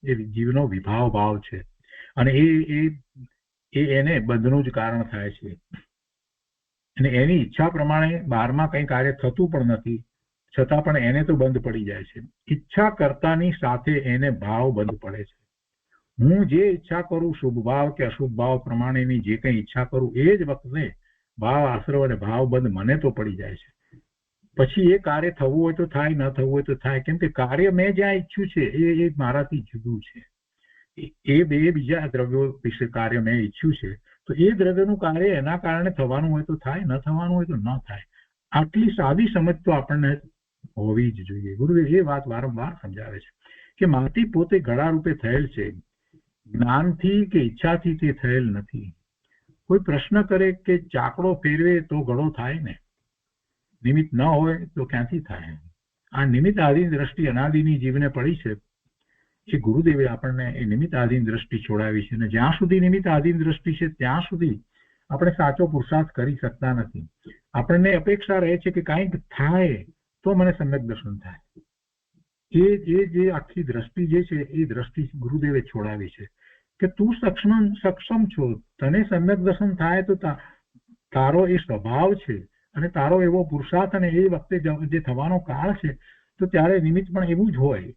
એ જીવનો ભાવ છે. અને એ એને બંધનું જ કારણ થાય છે. અને એની ઈચ્છા પ્રમાણે બહારમાં કંઈ કાર્ય થતું પણ નથી, છતાં પણ એને તો બંધ પડી જાય છે. ઈચ્છા કરતાની સાથે એને ભાવ બંધ પડે છે. હું જે ઈચ્છા કરું, શુભ ભાવ કે અશુભ ભાવ પ્રમાણેની જે કંઈ ઈચ્છા કરું, એ જ વખતે ભાવ આશ્રવ અને ભાવ બંધ મને તો પડી જાય છે. પછી એ કાર્ય થવું હોય તો થાય, ન થવું હોય તો થાય. કેમ કે કાર્ય મેં જ્યાં ઈચ્છ્યું છે એ મારાથી જુદું છે. એ બીજા દ્રવ્યો વિશે કાર્ય મેં ઈચ્છ્યું છે, તો એ દ્રવ્યનું કાર્ય એના કારણે થવાનું હોય તો થાય, ન થવાનું હોય તો ન થાય. આટલી સાદી સમજ તો આપણને હોવી જ જોઈએ. ગુરુદેવ એ વાત વારંવાર સમજાવે છે કે માટી પોતે ઘડા રૂપે થયેલ છે, જ્ઞાનથી કે ઈચ્છાથી તે થયેલ નથી. કોઈ પ્રશ્ન કરે કે ચાકડો ફેરવે તો ઘડો થાય ને, નિમિત્ત ન હોય તો ક્યાંથી થાય? આ નિમિત્ત આધીન દ્રષ્ટિ અનાદિની જીવને પડી છે. એ ગુરુદેવે આપણને એ નિમિત્ત આધીન દ્રષ્ટિ છોડાવી છે, અને જ્યાં સુધી નિમિત્ત આધીન દ્રષ્ટિ છે ત્યાં સુધી આપણે સાચો પુરુષાર્થ કરી શકતા નથી. આપણને અપેક્ષા રહે છે કે કંઈક થાય તો મને સમ્યક દર્શન થાય. જે આખી દ્રષ્ટિ જે છે એ દ્રષ્ટિ ગુરુદેવે છોડાવી છે કે તું સક્ષમ છો, તને સમ્યક દર્શન થાય તો તારો એ સ્વભાવ છે અને તારો એવો પુરુષાર્થ, અને એ વખતે જે થવાનો કાળ છે તો ત્યારે નિમિત્ત પણ એવું જ હોય.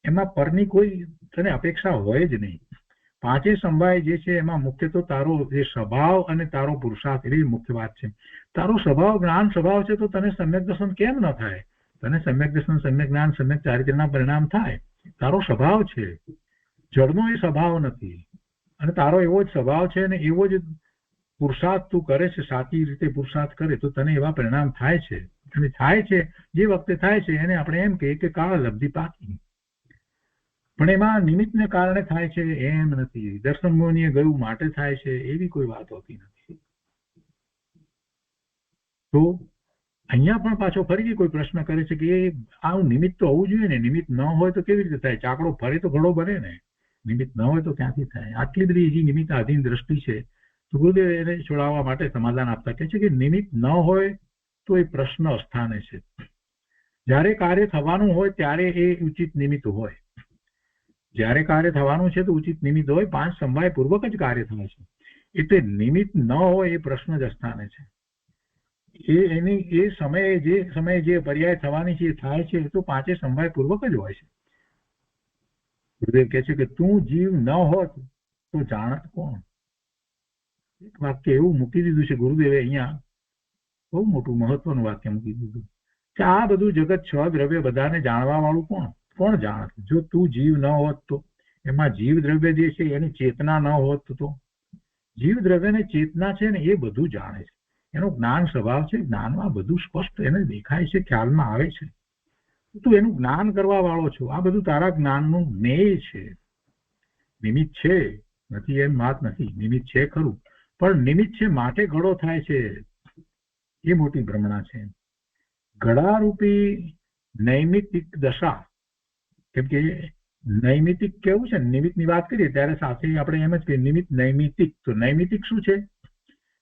એમાં પરની કોઈ તને અપેક્ષા હોય જ નહીં. પાંચે સંભાય જે છે એમાં મુખ્ય તો તારો જે સ્વભાવ અને તારો પુરુષાર્થ, એવી મુખ્ય વાત છે. તારો સ્વભાવ જ્ઞાન સ્વભાવ છે તો તને સમ્યક દર્શન કેમ ન થાય? તને સમ્યક દર્શન, સમ્યક જ્ઞાન, સમ્યક ચારિત્રના પરિણામ થાય. તારો સ્વભાવ છે, જળનો એ સ્વભાવ નથી, અને તારો એવો જ સ્વભાવ છે અને એવો જ પુરુષાર્થ તું કરે છે, સાચી રીતે પુરુષાર્થ કરે તો તને એવા પરિણામ થાય છે. અને થાય છે જે વખતે થાય છે એને આપણે એમ કહીએ કે કાળ લબ્ધિ પાકી. પણ એમાં નિમિત્તને કારણે થાય છે એમ નથી. દર્શન મુનિએ ગયું માટે થાય છે એવી કોઈ વાત હોતી નથી. તો અહીંયા પણ પાછો ફરીથી કોઈ પ્રશ્ન કરે છે કે આવું નિમિત્ત તો હોવું જોઈએ ને, નિમિત્ત ન હોય તો કેવી રીતે થાય? ચાકડો ફરે તો ઘડો બને ને, નિમિત્ત ન હોય તો ક્યાંથી થાય? આટલી બધી જે નિમિત્ત આધીન દ્રષ્ટિ છે, તો ગુરુદેવ એને છોડાવવા માટે સમાધાન આપતા કહે છે કે નિમિત્ત ન હોય તો એ પ્રશ્ન અસ્થાને છે. જ્યારે કાર્ય થવાનું હોય ત્યારે એ ઉચિત નિમિત્ત હોય. જ્યારે કાર્ય થવાનું છે તો ઉચિત નિમિત્ત હોય. પાંચ સંભાય પૂર્વક જ કાર્ય થાય છે. એટલે નિમિત્ત ન હોય એ પ્રશ્ન જ અસ્થાને છે. એ સમયે જે પર્યાય થવાની છે એ થાય છે તો પાંચે સંભાય પૂર્વક જ હોય છે. ગુરુદેવ કહે છે કે તું જીવ ન હોત તો જાણત કોણ? એક વાક્ય એવું મૂકી દીધું છે ગુરુદેવે અહીંયા, બહુ મોટું મહત્વનું વાક્ય મૂકી દીધું કે આ બધું જગત છ દ્રવ્ય બધાને જાણવા વાળું કોણ જાણત? જો તું જીવ ન હોત તો, એમાં જીવ દ્રવ્ય જે છે એની ચેતના ન હોત તો. જીવ દ્રવ્યને ચેતના છે ને એ બધું જાણે છે, એનો જ્ઞાન સ્વભાવ છે, જ્ઞાનમાં બધું સ્પષ્ટ એને દેખાય છે, ખ્યાલમાં આવે છે. તું એનું જ્ઞાન કરવા વાળો છો. આ બધું તારા જ્ઞાનનું જ્ઞેય છે. નિમિત્ત છે નથી એમ વાત નથી, નિમિત્ત છે ખરું, પણ નિમિત્ત છે માટે ઘડો થાય છે એ મોટી ભ્રમણા છે. ઘડારૂપી નૈમિતિક દશા, કેમ કે નૈમિતિક કેવું છે, નિમિત્તની વાત કરીએ ત્યારે સાથે આપણે એમ જ કહીએ નિમિત્ત નૈમિતિક. તો નૈમિતિક શું છે?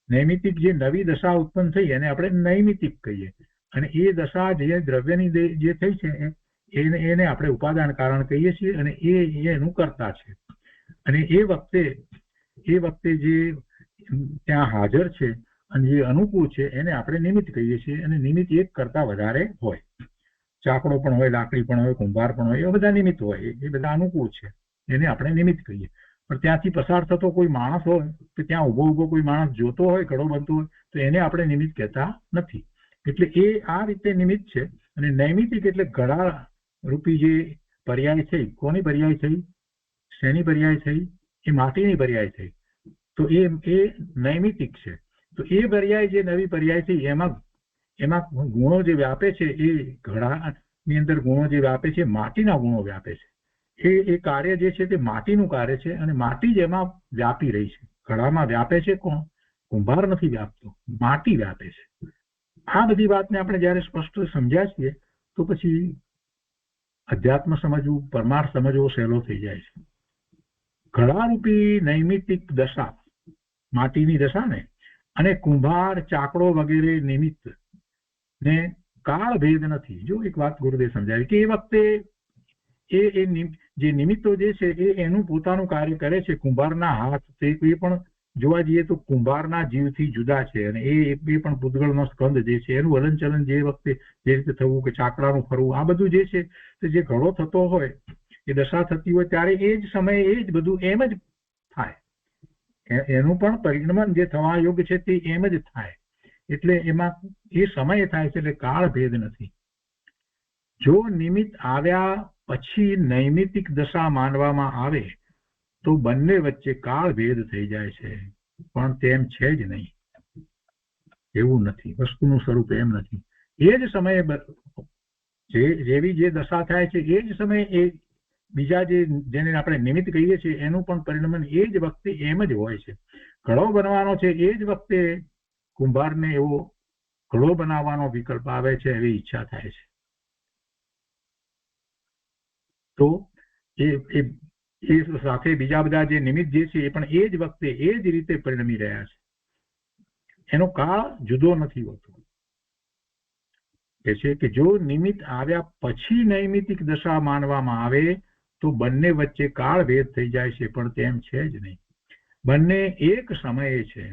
નૈમિતિક જે નવી દશા ઉત્પન્ન થઈ એને આપણે નૈમિતિક કહીએ, અને એ દશા જે દ્રવ્યની જે થઈ છે એને આપણે ઉપાદાન કારણ કહીએ છીએ, અને એ એનું કર્તા છે. અને એ વખતે જે ત્યાં હાજર છે અને જે અનુકૂળ છે એને આપણે નિમિત્ત કહીએ છીએ. અને નિમિત્ત એક કરતા વધારે હોય. ચાકડો પણ હોય, લાકડી પણ હોય, કુંભાર પણ હોય, એ બધા નિમિત્ત હોય, એ બધા અનુકૂળ છે, એને આપણે નિમિત્ત કહીએ. પણ ત્યાંથી પસાર થતો કોઈ માણસ હોય કે ત્યાં ઉભો કોઈ માણસ જોતો હોય, ઘડો બનતો હોય, તો એને આપણે નિમિત્ત કહેતા નથી. એટલે એ આ રીતે નિમિત્ત છે. અને નૈમિતિક એટલે ઘડા રૂપી જે પર્યાય થઈ, કોની પર્યાય થઈ? શેની પર્યાય થઈ? એ માટીની પર્યાય થઈ. તો એ નૈમિતિક છે. તો એ પર્યાય જે નવી પર્યાય થઈ એમાં ગુણો જે વ્યાપે છે, એ ઘડાની અંદર ગુણો જે વ્યાપે છે માટીના ગુણો વ્યાપે છે. એ કાર્ય જે છે તે માટીનું કાર્ય છે, અને માટી જ એમાં વ્યાપી રહી છે. ઘડામાં વ્યાપે છે કોણ? કુંભાર નથી વ્યાપતો, માટી વ્યાપે છે. આ બધી વાતને આપણે જયારે સ્પષ્ટ સમજ્યા છીએ તો પછી અધ્યાત્મ સમજવું, પરમાર્થ સમજવો સહેલો થઈ જાય છે. ઘડારૂપી નૈમિતિક દશા, માટીની દશા ને, અને કુંભાર, ચાકડો વગેરે નિમિત્ત ને કાળ ભેદ નથી. જો એક વાત ગુરુદેવ સમજાવી કે એ વખતે જે નિમિત્તો જે છે એનું પોતાનું કાર્ય કરે છે. કુંભારના હાથ તે પણ જોવા જઈએ તો કુંભારના જીવથી જુદા છે, અને એ પણ પૂતગળનો સ્કંદ જે છે એનું હલનચલન જે વખતે જે રીતે થવું કે ચાકડાનું ફરવું, આ બધું જે છે તે જે ઘડો થતો હોય, એ દશા થતી હોય ત્યારે એ જ સમયે એ જ બધું એમ જ થાય. એનું પણ પરિણમન જે થવા યોગ્ય છે તે એમ જ થાય. એટલે એમાં એ સમય થાય છે એટલે કાળ ભેદ નથી. જો નિમિત્ત આવ્યા પછી નૈમિતિક દશા માનવામાં આવે તો બંને વચ્ચે કાળ ભેદ થઈ જાય છે, પણ તેમ છે જ નહીં. એવું નથી, વસ્તુનું સ્વરૂપ એમ નથી. એ જ સમયે જેવી જે દશા થાય છે એ જ સમયે એ બીજા જેને આપણે નિમિત્ત કહીએ છીએ એનું પણ પરિણમન એ જ વખતે એમ જ હોય છે. ઘડો બનવાનો છે એ જ વખતે કુંભારને એવો ઘડો બનાવવાનો વિકલ્પ આવે છે, એવી ઈચ્છા થાય છે. તો એ સાથે બીજા બધા જે નિમિત્ત જે છે એ પણ એ જ વખતે એ જ રીતે પરિણમી રહ્યા છે. એનો કાળ જુદો નથી હોતો. કે છે કે જો નિમિત્ત આવ્યા પછી નૈમિતિક દશા માનવામાં આવે તો બંને વચ્ચે કાળ ભેદ થઈ જાય છે, પણ તેમ છે જ નહીં. બંને એક સમયે છે,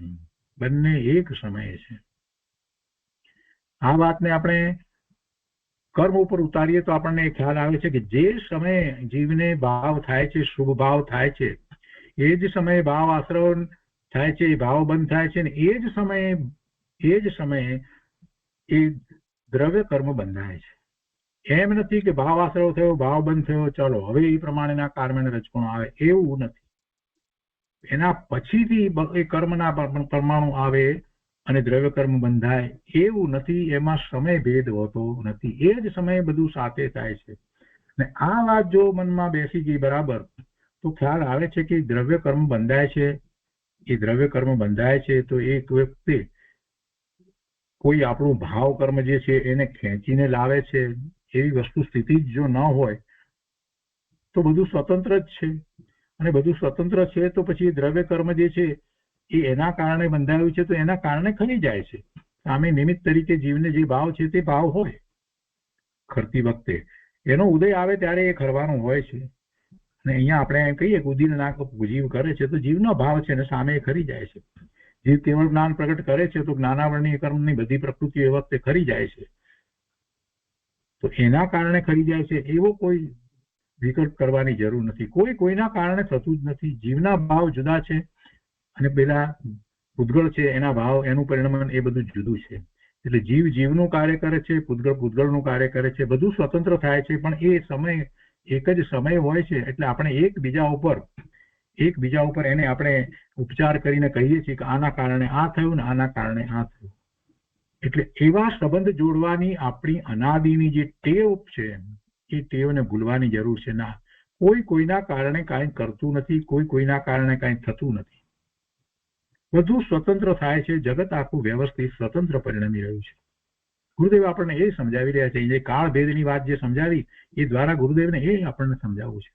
બંને એક સમયે છે. આ વાતને આપણે કર્મ ઉપર ઉતારીએ તો આપણને ખ્યાલ આવે છે કે જે સમયે જીવને ભાવ થાય છે, શુભ ભાવ થાય છે, એ જ સમયે ભાવ આશ્રવ થાય છે, ભાવ બંધ થાય છે, ને એ જ સમયે એ દ્રવ્ય કર્મ બંધાય છે. એમ નથી કે ભાવ આશ્રવ થયો, ભાવ બંધ થયો, ચલો હવે એ પ્રમાણેના કર્મને રજકણો આવે, એવું નથી. એના પછીથી એ કર્મના પરમાણુ આવે અને દ્રવ્ય કર્મ બંધાય, એવું નથી. એમાં સમય ભેદ હોતો નથી, એ જ સમયે બધું સાથે થાય છે. અને આ વાત જો મનમાં બેસી ગઈ બરાબર તો ખ્યાલ આવે છે કે દ્રવ્ય કર્મ બંધાય છે. એ દ્રવ્ય કર્મ બંધાય છે તો એક વખતે કોઈ આપણું ભાવ કર્મ જે છે એને ખેંચીને લાવે છે, એવી વસ્તુ સ્થિતિ જો ન હોય તો બધું સ્વતંત્ર જ છે. અને બધું સ્વતંત્ર છે તો પછી દ્રવ્ય કર્મ જે છે એ એના કારણે બંધાયું છે, તો એના કારણે ખરી જાય છે. સામે નિમિત્ત તરીકે જીવને જે ભાવ છે તે ભાવ હોય ખરતી વખતે, એનો ઉદય આવે ત્યારે એ ખરવાનું હોય છે. અને અહીંયા આપણે એમ કહીએ કે ઉદીને નાક જીવ કરે છે તો જીવનો ભાવ છે ને સામે એ ખરી જાય છે. જીવ કેવળ જ્ઞાન પ્રગટ કરે છે તો જ્ઞાનાવરણીય કર્મની બધી પ્રકૃતિ એ વખતે ખરી જાય છે. તો એના કારણે ખરી જાય છે એવો કોઈ વિકલ્પ કરવાની જરૂર નથી. કોઈના કારણે થતું જ નથી. જીવના ભાવ જુદા છે અને પેલા પૂતગળ છે એના ભાવ, એનું પરિણમન એ બધું જુદું છે. એટલે જીવ જીવનું કાર્ય કરે છે, પૂતગળ પૂતગળનું કાર્ય કરે છે, બધું સ્વતંત્ર થાય છે, પણ એ સમય એક જ સમય હોય છે. એટલે આપણે એકબીજા ઉપર એને આપણે ઉપચાર કરીને કહીએ છીએ કે આના કારણે આ થયું ને આના કારણે આ થયું. એટલે એવા સંબંધ જોડવાની આપણી અનાદિની જે ટેવ છે એ ટેવને ભૂલવાની જરૂર છે. ના, કોઈના કારણે કાંઈ કરતું નથી, કોઈના કારણે કાંઈ થતું નથી. બધું સ્વતંત્ર થાય છે. જગત આખું વ્યવસ્થિત સ્વતંત્ર પરિણમી રહ્યું છે. ગુરુદેવ આપણને એ સમજાવી રહ્યા છે. જે કાળ ભેદની વાત જે સમજાવી એ દ્વારા ગુરુદેવને એ આપણને સમજાવવું છે.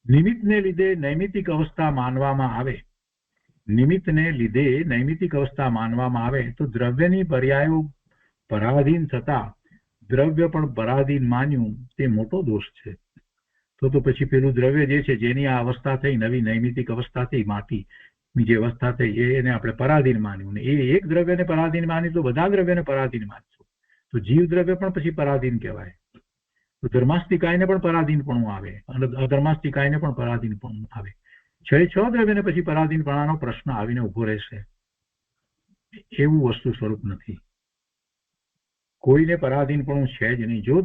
નિમિત્તને લીધે નૈમિતિક અવસ્થા માનવામાં આવે, નિમિત્તને લીધે નૈમિતિક અવસ્થા માનવામાં આવે તો દ્રવ્યની પર્યાયો પરાધીન થતા દ્રવ્ય પણ પરાધીન માન્યું તે મોટો દોષ છે. તો પછી પેલું દ્રવ્ય જે છે જેની આ અવસ્થા થઈ, નવી નૈમિતિક અવસ્થા થઈ, માટીની જે અવસ્થા થઈ, એને આપણે પરાધીન માન્યું ને એ એક દ્રવ્યને પરાધીન માની તો બધા દ્રવ્યને પરાધીન માનશું તો જીવ દ્રવ્ય પણ પછી પરાધીન કહેવાય. તો ધર્માસ્તિકાયને પણ પરાધીનપણું આવે અને અધર્માસ્તિકાયને પણ પરાધીનપણું આવે. છ દ્રવ્યને પછી પરાધીનપણાનો પ્રશ્ન આવીને ઉભો રહેશે. એવું વસ્તુ સ્વરૂપ નથી. કોઈને પરાધીનપણું છે જ નહીં. જો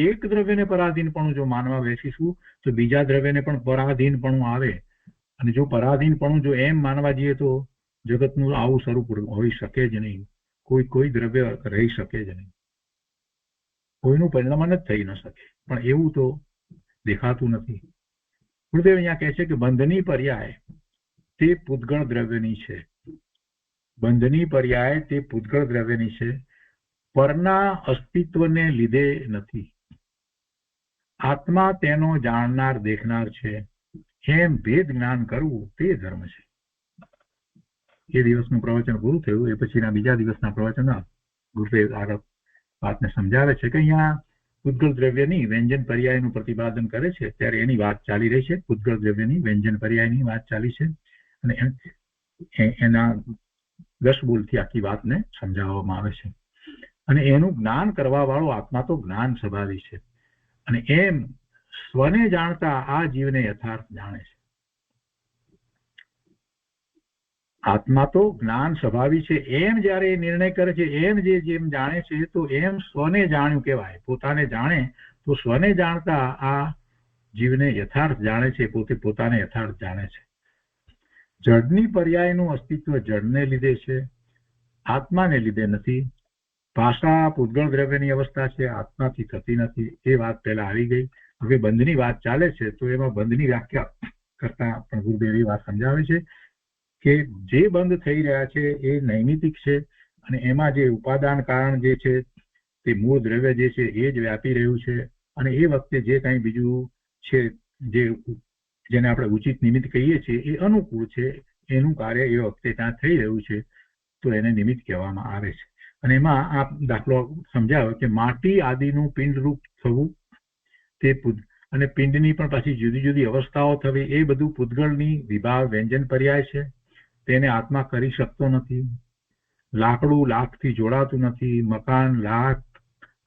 એક દ્રવ્યને પરાધીનપણું જો માનવા બેસીશું તો બીજા દ્રવ્યને પણ પરાધીનપણું આવે. અને જો પરાધીનપણું જો એમ માનવા જઈએ તો જગતનું આવું સ્વરૂપ હોઈ શકે જ નહીં. કોઈ દ્રવ્ય રહી શકે જ નહીં. કોઈનું પરિણામ જ થઈ ન શકે. પણ એવું તો દેખાતું નથી. ગુરુદેવ અહીંયા કહે છે કે બંધની પર્યાય તે પૂતગળ દ્રવ્યની છે. બંધની પર્યાય તે પૂતગળ દ્રવ્યની છે, પરના અસ્તિત્વને લીધે નથી. આત્મા તેનો જાણનાર દેખનાર છે, એમ ભેદ જ્ઞાન કરવું તે ધર્મ છે. એ દિવસનું પ્રવચન પૂરું થયું. એ પછીના બીજા દિવસના પ્રવચનમાં ગુરુદેવ આગળ વાતને સમજાવે છે કે અહીંયા પૂતગળ દ્રવ્યની વ્યંજન પર્યાયનું પ્રતિપાદન કરે છે ત્યારે એની વાત ચાલી રહી છે. પૂતગળ દ્રવ્યની વ્યંજન પર્યાયની વાત ચાલી છે અને એના 10 બોલથી આખી વાતને સમજાવવામાં આવે છે. અને એનું જ્ઞાન કરવા વાળો આત્મા તો જ્ઞાન સ્વભાવી છે અને એમ સ્વને જાણતા આ જીવને યથાર્થ જાણે છે. આત્મા તો જ્ઞાન સ્વભાવી છે એમ જયારે એ નિર્ણય કરે છે, એમ જેમ જાણે છે, તો એમ સ્વને જાણ્યું કહેવાય. પોતાને જાણે તો સ્વને જાણતા આ જીવને યથાર્થ જાણે છે, પોતે પોતાને યથાર્થ જાણે છે. જડની પર્યાયનું અસ્તિત્વ જડને લીધે છે, આત્માને લીધે નથી. ભાષા પૂતગળ દ્રવ્યની અવસ્થા છે, આત્માથી થતી નથી. એ વાત પહેલા આવી ગઈ. હવે બંધની વાત ચાલે છે, તો એમાં બંધની વ્યાખ્યા કરતા પણ ગુરુદેવ એ વાત સમજાવે છે કે જે બંધ થઈ રહ્યા છે એ નૈમિતિક છે, અને એમાં જે ઉપાદાન કારણ જે છે તે મૂળ દ્રવ્ય જે છે એ જ વ્યાપી રહ્યું છે, અને એ વખતે જે કંઈ બીજું છે જેને આપણે ઉચિત નિમિત્ત કહીએ છીએ એ અનુકૂળ છે, એનું કાર્ય એ વખતે ત્યાં થઈ રહ્યું છે, તો એને નિમિત્ત કહેવામાં આવે છે. અને એમાં આ દાખલો સમજાવ્યો કે માટી આદિનું પિંડરૂપ થવું, તે અને પિંડની પણ પાછી જુદી જુદી અવસ્થાઓ થવી, એ બધું પૂતગળની વિભાવ વ્યંજન પર્યાય છે. તેને આત્મા કરી શકતો નથી. લાકડું લાકથી જોડાતું નથી. મકાન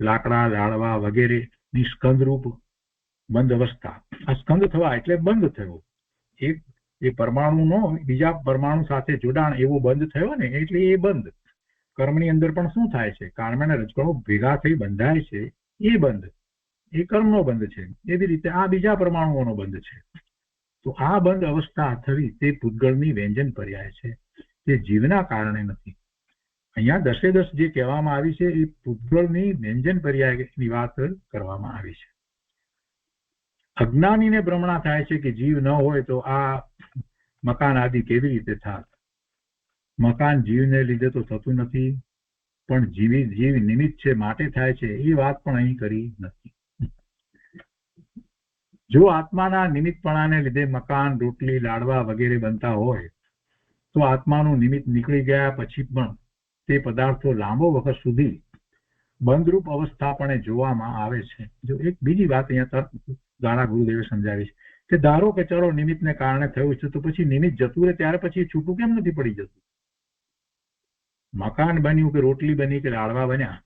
લાકડા લાડવા વગેરેની સ્કંદરૂપ બંધ અવસ્થા. આ સ્કંદ થવા એટલે બંધ થયો. એ પરમાણુનો બીજા પરમાણુ સાથે જોડાણ એવો બંધ થયો ને, એટલે એ બંધ. કર્મની અંદર પણ શું થાય છે? કર્મના રજકણો ભેગા થઈ બંધાય છે, એ બંધ. એ કર્મનો બંધ છે. એવી રીતે આ બીજા પરમાણુઓનો બંધ છે. તો આ બંધ અવસ્થા થવી તે પૂતગળની વ્યંજન પર્યાય છે, તે જીવના કારણે નથી. અહીંયા 10 જે કહેવામાં આવી છે એ પૂતગળની વ્યંજન પર્યાયની વાત કરવામાં આવી છે. અજ્ઞાનીને ભ્રમણા થાય છે કે જીવ ન હોય તો આ મકાન આદિ કેવી રીતે થાત. મકાન જીવને લીધે તો થતું નથી, પણ જીવ નિમિત્ત છે માટે થાય છે, એ વાત પણ અહીં કરી નથી. જો આત્માના નિમિત્તપણાને લીધે મકાન, રોટલી, લાડવા વગેરે બનતા હોય, તો આત્માનું નિમિત્ત નીકળી ગયા પછી પણ તે પદાર્થો લાંબો વખત સુધી બંધરૂપ અવસ્થાપણે જોવામાં આવે છે. જો એક બીજી વાત અહીંયા તર્ક દ્વારા ગુરુદેવે સમજાવી છે કે ધારો કે ચલો નિમિત્તને કારણે થયું છે, તો પછી નિમિત્ત જતું રહે ત્યારે પછી છૂટું કેમ નથી પડી જતું? મકાન બન્યું કે રોટલી બની કે લાડવા બન્યા,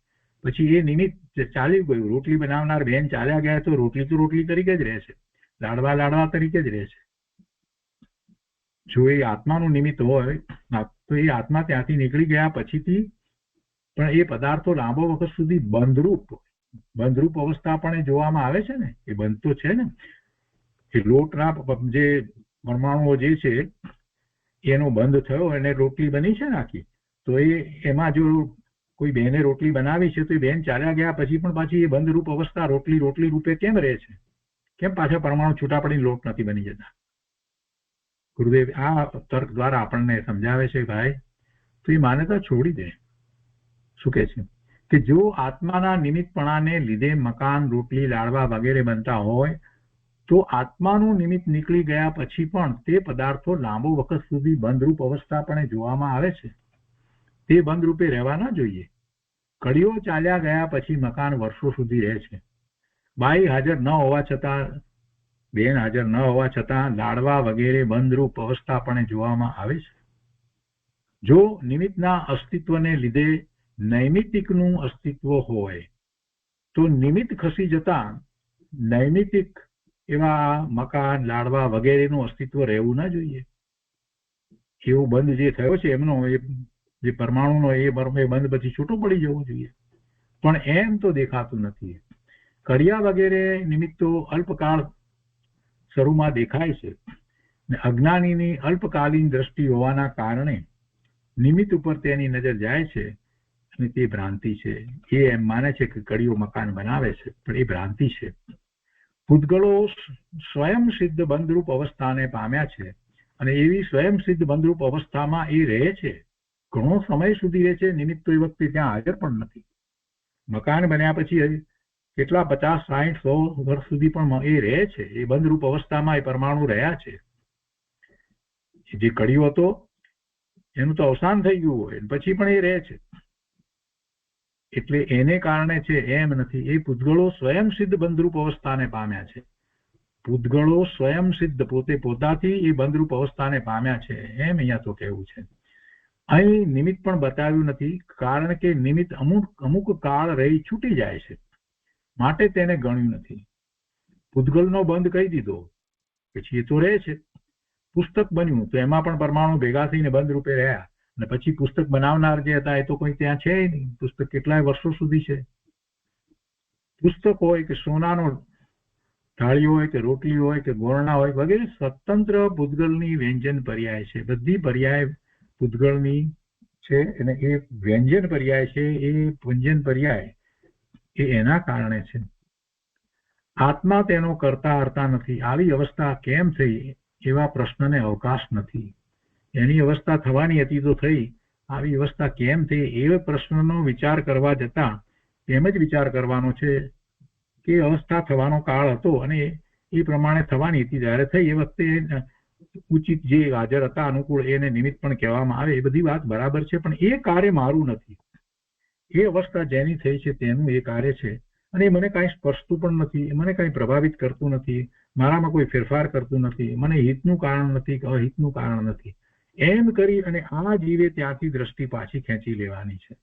પછી એ નિમિત્ત ચાલી ગયું. રોટલી બનાવનાર બેન ચાલ્યા ગયા તો રોટલી તરીકે જ રહે છે, લાડવા તરીકે જ રહે છે. જો એ આત્માનું નિમિત્ત હોય તો એ આત્મા ત્યાંથી નીકળી ગયા પછીથી પણ એ પદાર્થો લાંબો વખત સુધી બંધરૂપ અવસ્થા પણ જોવામાં આવે છે ને. એ બંધ તો છે ને. એ લોટના જે પરમાણુઓ જે છે એનો બંધ થયો અને રોટલી બની છે ને આખી, તો એમાં જો કોઈ બેને રોટલી બનાવી છે તો એ બેન ચાલ્યા ગયા પછી પણ પાછી એ બંધરૂપ અવસ્થા રોટલી રૂપે કેમ રહે છે? કેમ પાછા પરમાણુ છૂટા પડીને લોટ નથી બની જતા? ગુરુદેવ આ તર્ક દ્વારા આપણને સમજાવે છે ભાઈ, તો એ માન્યતા છોડી દે. શું કહે છે કે જો આત્માના નિમિત્તપણાને લીધે મકાન, રોટલી, લાડવા વગેરે બનતા હોય, તો આત્માનું નિમિત્ત નીકળી ગયા પછી પણ તે પદાર્થો લાંબો વખત સુધી બંધરૂપ અવસ્થા પણ જોવામાં આવે છે. તે બંધરૂપે રહેવા ના જોઈએ. કડીઓ ચાલ્યા ગયા પછી મકાન વર્ષો સુધી રહે છે. બાઈ હાજર ન હોવા છતાં, બેન હાજર ન હોવા છતાં લાડવા વગેરે બંધરૂપ અવસ્થા પણ જોવામાં આવે છે. જો નિમિત્તના અસ્તિત્વને લીધે નૈમિતિકનું અસ્તિત્વ હોય, તો નિમિત્ત ખસી જતા નૈમિતિક એવા મકાન, લાડવા વગેરેનું અસ્તિત્વ રહેવું ના જોઈએ. એવો બંધ જે થયો છે એમનો, જે પરમાણુનો એ બંધ પછી છૂટો પડી જવો જોઈએ, પણ એમ તો દેખાતું નથી. કડિયા વગેરે નિમિત્તો અલ્પકાળ શરૂમાં દેખાય છે, અજ્ઞાનીની અલ્પકાલીન દ્રષ્ટિ હોવાના કારણે નિમિત્ત ઉપર તેની નજર જાય છે, અને તે ભ્રાંતિ છે. એ એમ માને છે કે કડીઓ મકાન બનાવે છે, પણ એ ભ્રાંતિ છે. પૂતગળો સ્વયં સિદ્ધ બંધરૂપ અવસ્થાને પામ્યા છે, અને એવી સ્વયં સિદ્ધ બંધરૂપ અવસ્થામાં એ રહે છે. ઘણો સમય સુધી રહે છે. નિમિત્ત તો એ વખતે ત્યાં હાજર પણ નથી. મકાન બન્યા પછી કેટલા 50, 60, 100 વર્ષ સુધી પણ એ રહે છે. એ બંધરૂપ અવસ્થામાં એ પરમાણુ રહ્યા છે. જે કડીઓ હતો એનું તો અવસાન થઈ ગયું હોય, પછી પણ એ રહે છે. એટલે એને કારણે છે એમ નથી. એ પૂતગળો સ્વયં સિદ્ધ બંધરૂપ અવસ્થાને પામ્યા છે. પૂતગળો સ્વયં સિદ્ધ પોતાથી એ બંધરૂપ અવસ્થાને પામ્યા છે, એમ અહીંયા તો કહેવું છે. અહીં નિમિત્ત પણ બતાવ્યું નથી, કારણ કે નિમિત્ત અમુક કાળ રહી છૂટી જાય છે, માટે તેને ગણ્યું નથી. પૂતગલનો બંધ કહી દીધો, પછી એ તો રહે છે. પુસ્તક બન્યું તો એમાં પણ પરમાણુ ભેગા થઈને બંધ રૂપે રહ્યા, અને પછી પુસ્તક બનાવનાર જે હતા એ તો કોઈ ત્યાં છે નહીં. પુસ્તક કેટલાય વર્ષો સુધી છે. પુસ્તક હોય કે સોનાનો થાળી હોય કે રોટલી હોય કે ગોળના હોય વગેરે સ્વતંત્ર પૂતગલની વ્યંજન પર્યાય છે. બધી પર્યાય પૂતગલની છે, અને એ વ્યંજન પર્યાય છે, એ વ્યંજન પર્યાય એ એના કારણે છે. આત્મા તેનો કરતા હરતા નથી. આવી અવસ્થા કેમ થઈ એવા પ્રશ્નને અવકાશ નથી. એની અવસ્થા થવાની હતી તો થઈ, આવી અવસ્થા કેમ થઈ એ પ્રશ્નનો વિચાર કરવા જતા એમ જ વિચાર કરવાનો છે કે અવસ્થા થવાનો કાળ હતો અને એ પ્રમાણે થવાની હતી, જ્યારે થઈ એ વખતે ઉચિત જે હાજર હતા અનુકૂળ એને નિમિત્ત પણ કહેવામાં આવે. એ બધી વાત બરાબર છે, પણ એ કાર્ય મારું નથી. એ અવસ્થા જેની થઈ છે તેનું એ કાર્ય છે, અને એ મને કાંઈ સ્પર્શતું પણ નથી, મને કાંઈ પ્રભાવિત કરતું નથી, મારામાં કોઈ ફેરફાર કરતું નથી, મને હિતનું કારણ નથી કે અહિતનું કારણ નથી. એમ કરી અને આ જીવે ત્યાંથી દ્રષ્ટિ પાછી ખેંચી લેવાની છે.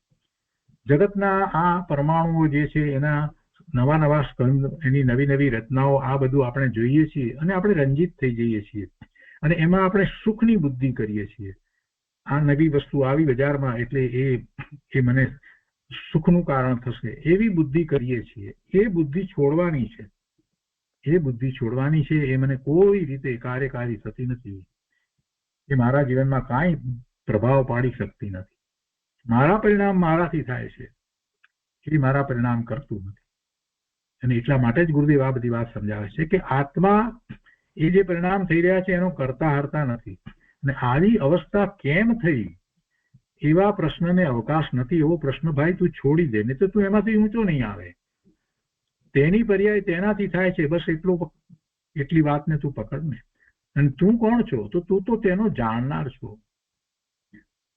જગતના આ પરમાણુઓ જે છે એના નવા નવા સ્કંદ, એની નવી નવી રચનાઓ, આ બધું આપણે જોઈએ છીએ અને આપણે રંજિત થઈ જઈએ છીએ, અને એમાં આપણે સુખની બુદ્ધિ કરીએ છીએ. આ નવી વસ્તુ આવી બજારમાં એટલે એ મને સુખનું કારણ થશે એવી બુદ્ધિ કરીએ છીએ. એ બુદ્ધિ છોડવાની છે. એ બુદ્ધિ છોડવાની છે. એ મને કોઈ રીતે કાર્યકારી થતી નથી. એ મારા જીવનમાં કાંઈ પ્રભાવ પાડી શકતી નથી. મારા પરિણામ મારાથી થાય છે, એ મારા પરિણામ કરતું નથી. અને એટલા માટે જ ગુરુદેવ આ બધી વાત સમજાવે છે કે આત્મા એ જે પરિણામ થઈ રહ્યા છે એનો કરતા હરતા નથી. અને આવી અવસ્થા કેમ થઈ એવા પ્રશ્નને અવકાશ નથી. એવો પ્રશ્ન ભાઈ તું છોડી દે, નહીં તો તું એમાંથી ઊંચો નહીં આવે. તેની પર્યાય તેનાથી થાય છે, બસ એટલી વાતને તું પકડ ને. અને તું કોણ છો? તો તું તો તેનો જાણનાર છો.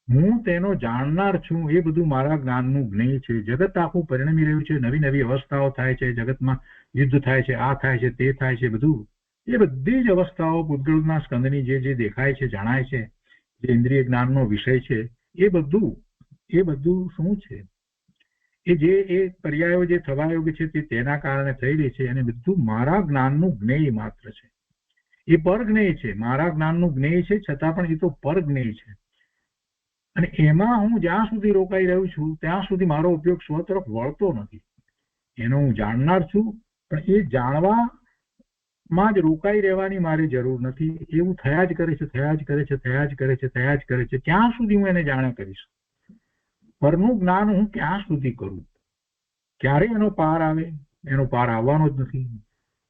હું તેનો જાણનાર છું. એ બધું મારા જ્ઞાનનું જ્ઞેય છે. જગત આખું પરિણમી રહ્યું છે, નવી નવી અવસ્થાઓ થાય છે, જગતમાં યુદ્ધ થાય છે, આ થાય છે, તે થાય છે, બધું એ બધી જ અવસ્થાઓ પૂતગલના સ્કંદની જે દેખાય છે, જણાય છે, જે ઇન્દ્રિય જ્ઞાનનો વિષય છે, એ બધું શું છે? એ પર્યાયો જે થવા યોગ્ય છે તે તેના કારણે થઈ રહી છે, અને બધું મારા જ્ઞાનનું જ્ઞેય માત્ર છે. એ પરજ્ઞેય છે. મારા જ્ઞાનનું જ્ઞેય છે, છતાં પણ એ તો પરજ્ઞેય છે. અને એમાં હું જ્યાં સુધી રોકાઈ રહ્યું છું ત્યાં સુધી મારો ઉપયોગ સ્વ તરફ વળતો નથી. એનો હું જાણનાર છું, પણ એ જાણવામાં જ રોકાઈ રહેવાની મારે જરૂર નથી. એવું થયા જ કરે છે, થયા જ કરે છે, થયા જ કરે છે, થયા જ કરે છે. ક્યાં સુધી હું એને જાણ્યા કરીશ? પરનું જ્ઞાન હું ક્યાં સુધી કરું? ક્યારે એનો પાર આવે? એનો પાર આવવાનો જ નથી.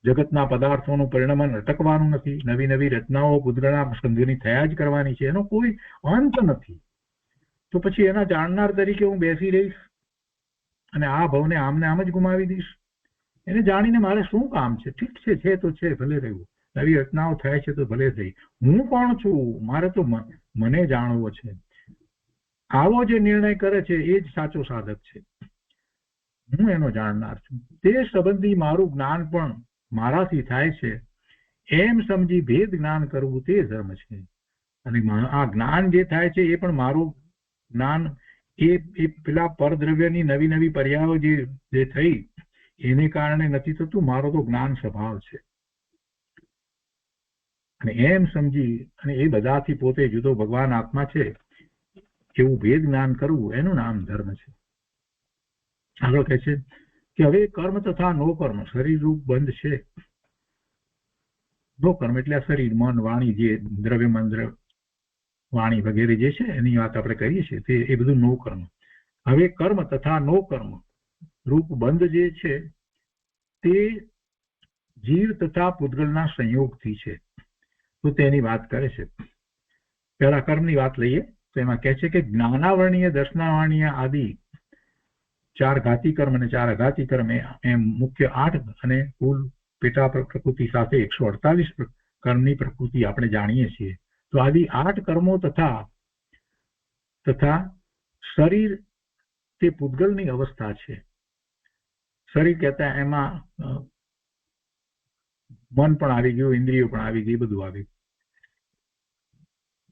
જગતના પદાર્થોનું પરિણમન અટકવાનું નથી. નવી નવી રચનાઓ પૂતગલના સ્કંદની થયા જ કરવાની છે. એનો કોઈ અંત નથી. તો પછી એના જાણનાર તરીકે હું બેસી રહીશ અને આ ભવને આમને આમ જ ગુમાવી દઈશ? એને જાણીને મારે શું કામ છે? ઠીક છે તો છે, ભલે રહ્યું. નવી રચનાઓ થાય છે તો ભલે થઈ. હું કોણ છું? મારે તો મને જાણવો છે. આવો જે નિર્ણય કરે છે એ જ સાચો સાધક છે. હું એનો જાણનાર છું. તે સંબંધી મારું જ્ઞાન પણ મારાથી થાય છે એમ સમજી ભેદ જ્ઞાન કરવું તે ધર્મ છે. અને આ જ્ઞાન જે થાય છે એ પણ મારું જ્ઞાન એ પેલા પરદ્રવ્યની નવી નવી પર્યાયો જે થઈ એને કારણે નથી થતું. મારો તો જ્ઞાન સ્વભાવ છે. અને એમ સમજી અને એ બધાથી પોતે જુદો ભગવાન આત્મા છે એવું ભેદ જ્ઞાન કરવું એનું નામ ધર્મ છે. આગળ કહે છે કે હવે કર્મ તથા નો કર્મ શરીર રૂપ બંધ છે. નો કર્મ એટલે આ શરીર, મન, વાણી, જે દ્રવ્ય, મંદ્ર, વાણી વગેરે જે છે એની વાત આપણે કરીએ છીએ તે એ બધું નો કર્મ. હવે કર્મ તથા નો કર્મ રૂપ બંધ જે છે તે જીવ તથા પૂતગલના સંયોગથી છે. તો તેની વાત કરે છે. પહેલા કર્મની વાત લઈએ તો એમાં કહે છે કે જ્ઞાનાવર્ણીય, દર્શનાવર્ણીય આદિ 4 ઘાતી કર્મ અને 4 અઘાતી કર્મ એમ મુખ્ય 8 અને કુલ પેટા પ્રકૃતિ સાથે 148 કર્મની પ્રકૃતિ આપણે જાણીએ છીએ. તો આદિ 8 કર્મો તથા શરીર તે પૂતગલની અવસ્થા છે. શરીર કહેતા એમાં મન પણ આવી ગયું, ઇન્દ્રિયો પણ આવી ગઈ, બધું આવી ગયું.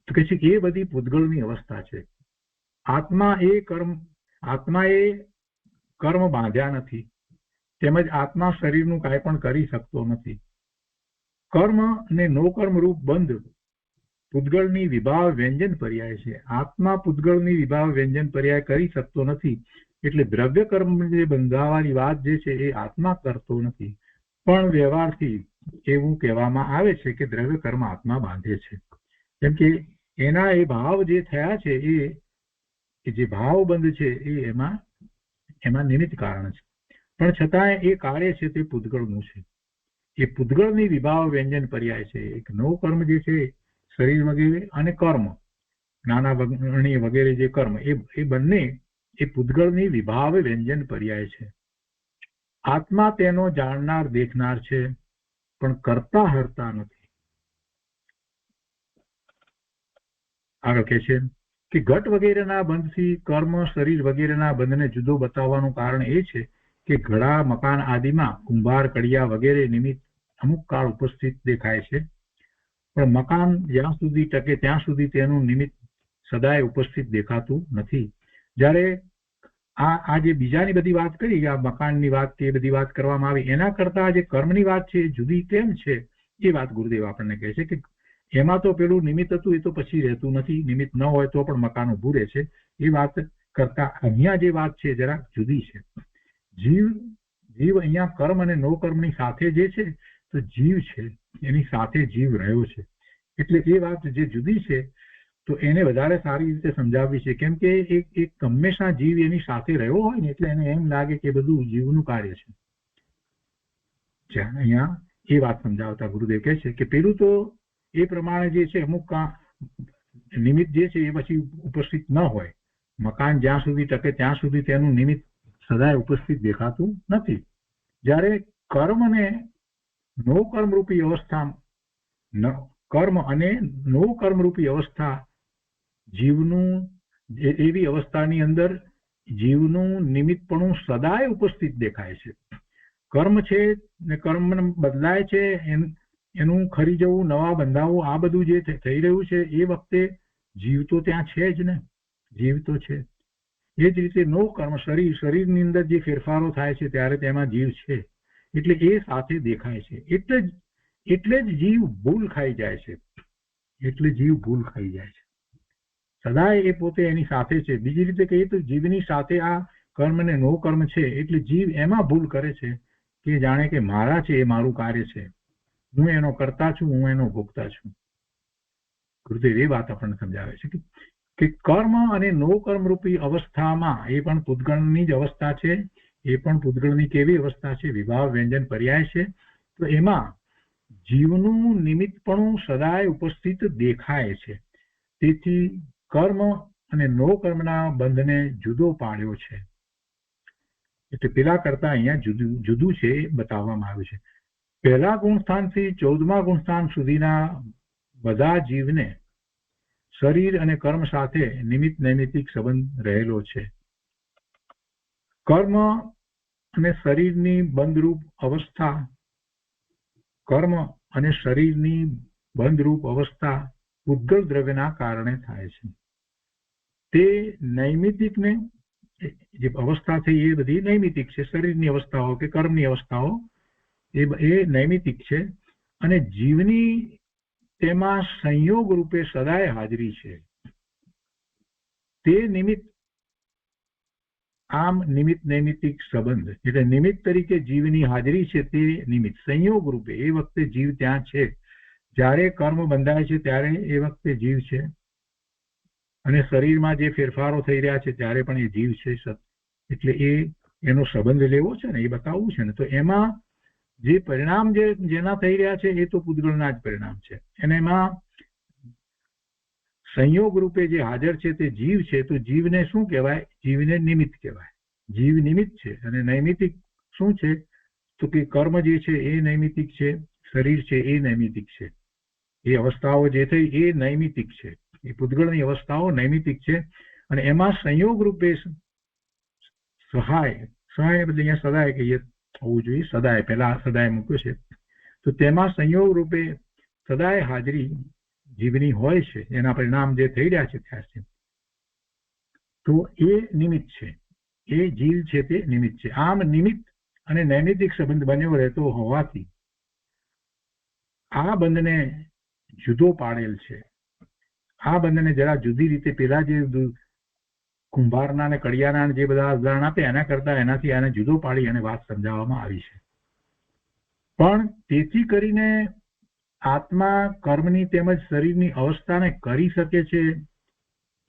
તો કહે છે કે એ બધી પૂતગલની અવસ્થા છે. આત્માએ કર્મ બાંધ્યા નથી, તેમજ આત્મા શરીરનું કાંઈ પણ કરી શકતો નથી. કર્મ અને નો કર્મ રૂપ બંધ પૂતગળની વિભાવ વ્યંજન પર્યાય છે. આત્મા પૂતગળની વિભાવ વ્યંજન પર્યાય કરી શકતો નથી. એટલે દ્રવ્ય કર્મ જે બંધાવાની વાત જે છે એ આત્મા કરતો નથી, પણ વ્યવહારથી એવું કહેવામાં આવે છે કે દ્રવ્ય કર્મ આત્મા બાંધે છે. કેમ કે એના એ ભાવ જે થયા છે એ જે ભાવ બંધ છે એ એમાં નિમિત્ત કારણ છે, પણ છતાંય એ કાર્ય છે તે પૂતગળનું છે. એ પૂતગળની વિભાવ વ્યંજન પર્યાય છે. એક નવ કર્મ જે છે શરીર વગેરે અને કર્મ નાના વગેરે જે કર્મ એ બંને એ પૂતગળની વિભાવ વ્યંજન પર્યાય છે. આત્મા તેનો જાણનાર દેખનાર છે, પણ કરતા હરતા નથી. આગળ કહે છે કે ઘટ વગેરેના બંધથી કર્મ શરીર વગેરેના બંધને જુદો બતાવવાનું કારણ એ છે કે ઘડા મકાન આદિમાં કુંભાર કડિયા વગેરે નિમિત્ત અમુક કાળ ઉપસ્થિત દેખાય છે, પણ મકાન જ્યાં સુધી ટકે ત્યાં સુધી તેનું નિમિત્ત સદાય ઉપસ્થિત દેખાતું નથી. જ્યારે આ જે બીજાની બધી વાત કરી, આ મકાનની વાત કે એ બધી વાત કરવામાં આવી, એના કરતા જે કર્મની વાત છે એ જુદી કેમ છે એ વાત ગુરુદેવ આપણને કહે છે કે એમાં તો પેલું નિમિત્ત હતું એ તો પછી રહેતું નથી, નિમિત્ત ન હોય તો પણ મકાન ઊભું રહે છે. એ વાત કરતા અહીંયા જે વાત છે જરાક જુદી છે. જીવ અહીંયા કર્મ અને નો કર્મની સાથે જે છે તો જીવ છે, એની સાથે જીવ રહ્યો છે. એટલે એ વાત જે જુદી છે તો એને વધારે સારી રીતે સમજાવવી છે. કેમ કે એક હંમેશા જીવ એની સાથે રહ્યો હોય ને એટલે એને એમ લાગે કે બધું જીવનું કાર્ય છે. અહીંયા એ વાત સમજાવતા ગુરુદેવ કહે છે કે પેલું તો એ પ્રમાણે જે છે અમુક નિમિત્ત જે છે એ પછી ઉપસ્થિત ન હોય. મકાન જ્યાં સુધી ટકે ત્યાં સુધી તેનું નિમિત્ત સદાય ઉપસ્થિત દેખાતું નથી. જ્યારે કર્મ અને નો કર્મરૂપી અવસ્થા, કર્મ અને નો કર્મરૂપી અવસ્થા જીવનું, એવી અવસ્થાની અંદર જીવનું નિમિત્તપણું સદાય ઉપસ્થિત દેખાય છે. કર્મ છે ને કર્મ બદલાય છે, એનું ખરી જવું, નવા બંધાવું, આ બધું જે થઈ રહ્યું છે એ વખતે જીવ તો ત્યાં છે જ ને, જીવ તો છે. એ જ રીતે નો કર્મ શરીરની અંદર જે ફેરફારો થાય છે ત્યારે તેમાં જીવ છે, એટલે એ સાથે દેખાય છે. એટલે જ જીવ ભૂલ ખાઈ જાય છે. એટલે જીવ ભૂલ ખાઈ જાય છે. સદાય એ પોતે એની સાથે છે. બીજી રીતે કહીએ તો જીવની સાથે આ કર્મ ને નો કર્મ છે, એટલે જીવ એમાં ભૂલ કરે છે કે જાણે કે મારા છે, એ મારું કાર્ય છે, હું એનો કરતા છું, હું એનો ભોગતા છું. ગુરુદેવ એ વાત આપણને સમજાવે છે કે કર્મ અને નો કર્મ રૂપી અવસ્થામાં એ પણ પૂતગળની જ અવસ્થા છે. એ પણ પૂતગળની કેવી અવસ્થા છે? વિભાવ વ્યંજન પર્યાય છે. તો એમાં જીવનું નિમિત્તપણું સદાય ઉપસ્થિત દેખાય છે. તેથી કર્મ અને નો કર્મના બંધને જુદો પાડ્યો છે. એટલે પેલા કરતા અહીંયા જુદું છે એ બતાવવામાં આવ્યું છે. પહેલા ગુણસ્થાનથી 14મા ગુણસ્થાન સુધીના બધા જીવને શરીર અને કર્મ સાથે નિમિત્ત નૈમિત્તિક સંબંધ રહેલો છે. કર્મ અને શરીરની બંધરૂપ અવસ્થા, કર્મ અને શરીરની બંધરૂપ અવસ્થા પૂતગળ દ્રવ્યના કારણે થાય છે. તે નૈમિત્તિકને જે અવસ્થા થઈ એ બધી નૈમિત્તિક છે. શરીરની અવસ્થાઓ કે કર્મની અવસ્થાઓ એ નૈમિત્તિક છે, અને જીવની તેમાં સંયોગ રૂપે સદાય હાજરી છે. તે નિમિત્ત, આમ નિમિત્ત નૈમિત્તિક સંબંધ એટલે નિમિત્ત તરીકે જીવની હાજરી છે. તે નિમિત્ત સંયોગ રૂપે એ વખતે જીવ ત્યાં છે. જ્યારે કર્મ બંધાય છે ત્યારે એ વખતે જીવ છે, અને શરીરમાં જે ફેરફારો થઈ રહ્યા છે ત્યારે પણ એ જીવ છે. એટલે એનો સંબંધ લેવો છે ને, એ બતાવવું છે ને. તો એમાં જે પરિણામ જેના થઈ રહ્યા છે એ તો પૂતગળના જ પરિણામ છે. અને એમાં સંયોગ રૂપે જે હાજર છે તે જીવ છે. તો જીવને શું કહેવાય? જીવને નિમિત્ત કહેવાય. જીવ નિમિત્ત છે. અને નૈમિત્તિક શું છે? તો કે કર્મ જે છે એ નૈમિત્તિક છે, શરીર છે એ નૈમિત્તિક છે. એ અવસ્થાઓ જે થઈ એ નૈમિત્તિક છે. એ પૂતગળની અવસ્થાઓ નૈમિત્તિક છે. અને એમાં સંયોગ રૂપે સહાય બદલે અહીંયા સદાય કહીએ હોવું જોઈએ. સદાય, પહેલા સદાય મૂક્યો છે. તો તેમાં સંયોગ રૂપે સદાય હાજરી જીવની હોય છે. એના પરિણામ જે થઈ રહ્યા છે ત્યારથી, તો એ નિમિત્ત છે. એ જીવ છે તે નિમિત્ત છે. આમ નિમિત્ત અને નૈમિત્તિક સંબંધ બન્યો રહેતો હોવાથી આ બંધને જુદો પાડેલ છે. આ બંનેને જરા જુદી રીતે પેલા જે કુંભારના ને કડિયાના જે બધા ઉદાહરણ આપ્યા એના કરતા એનાથી આને જુદો પાડી અને વાત સમજાવવામાં આવી છે. પણ તેથી કરીને આત્મા કર્મની તેમજ શરીરની અવસ્થાને કરી શકે છે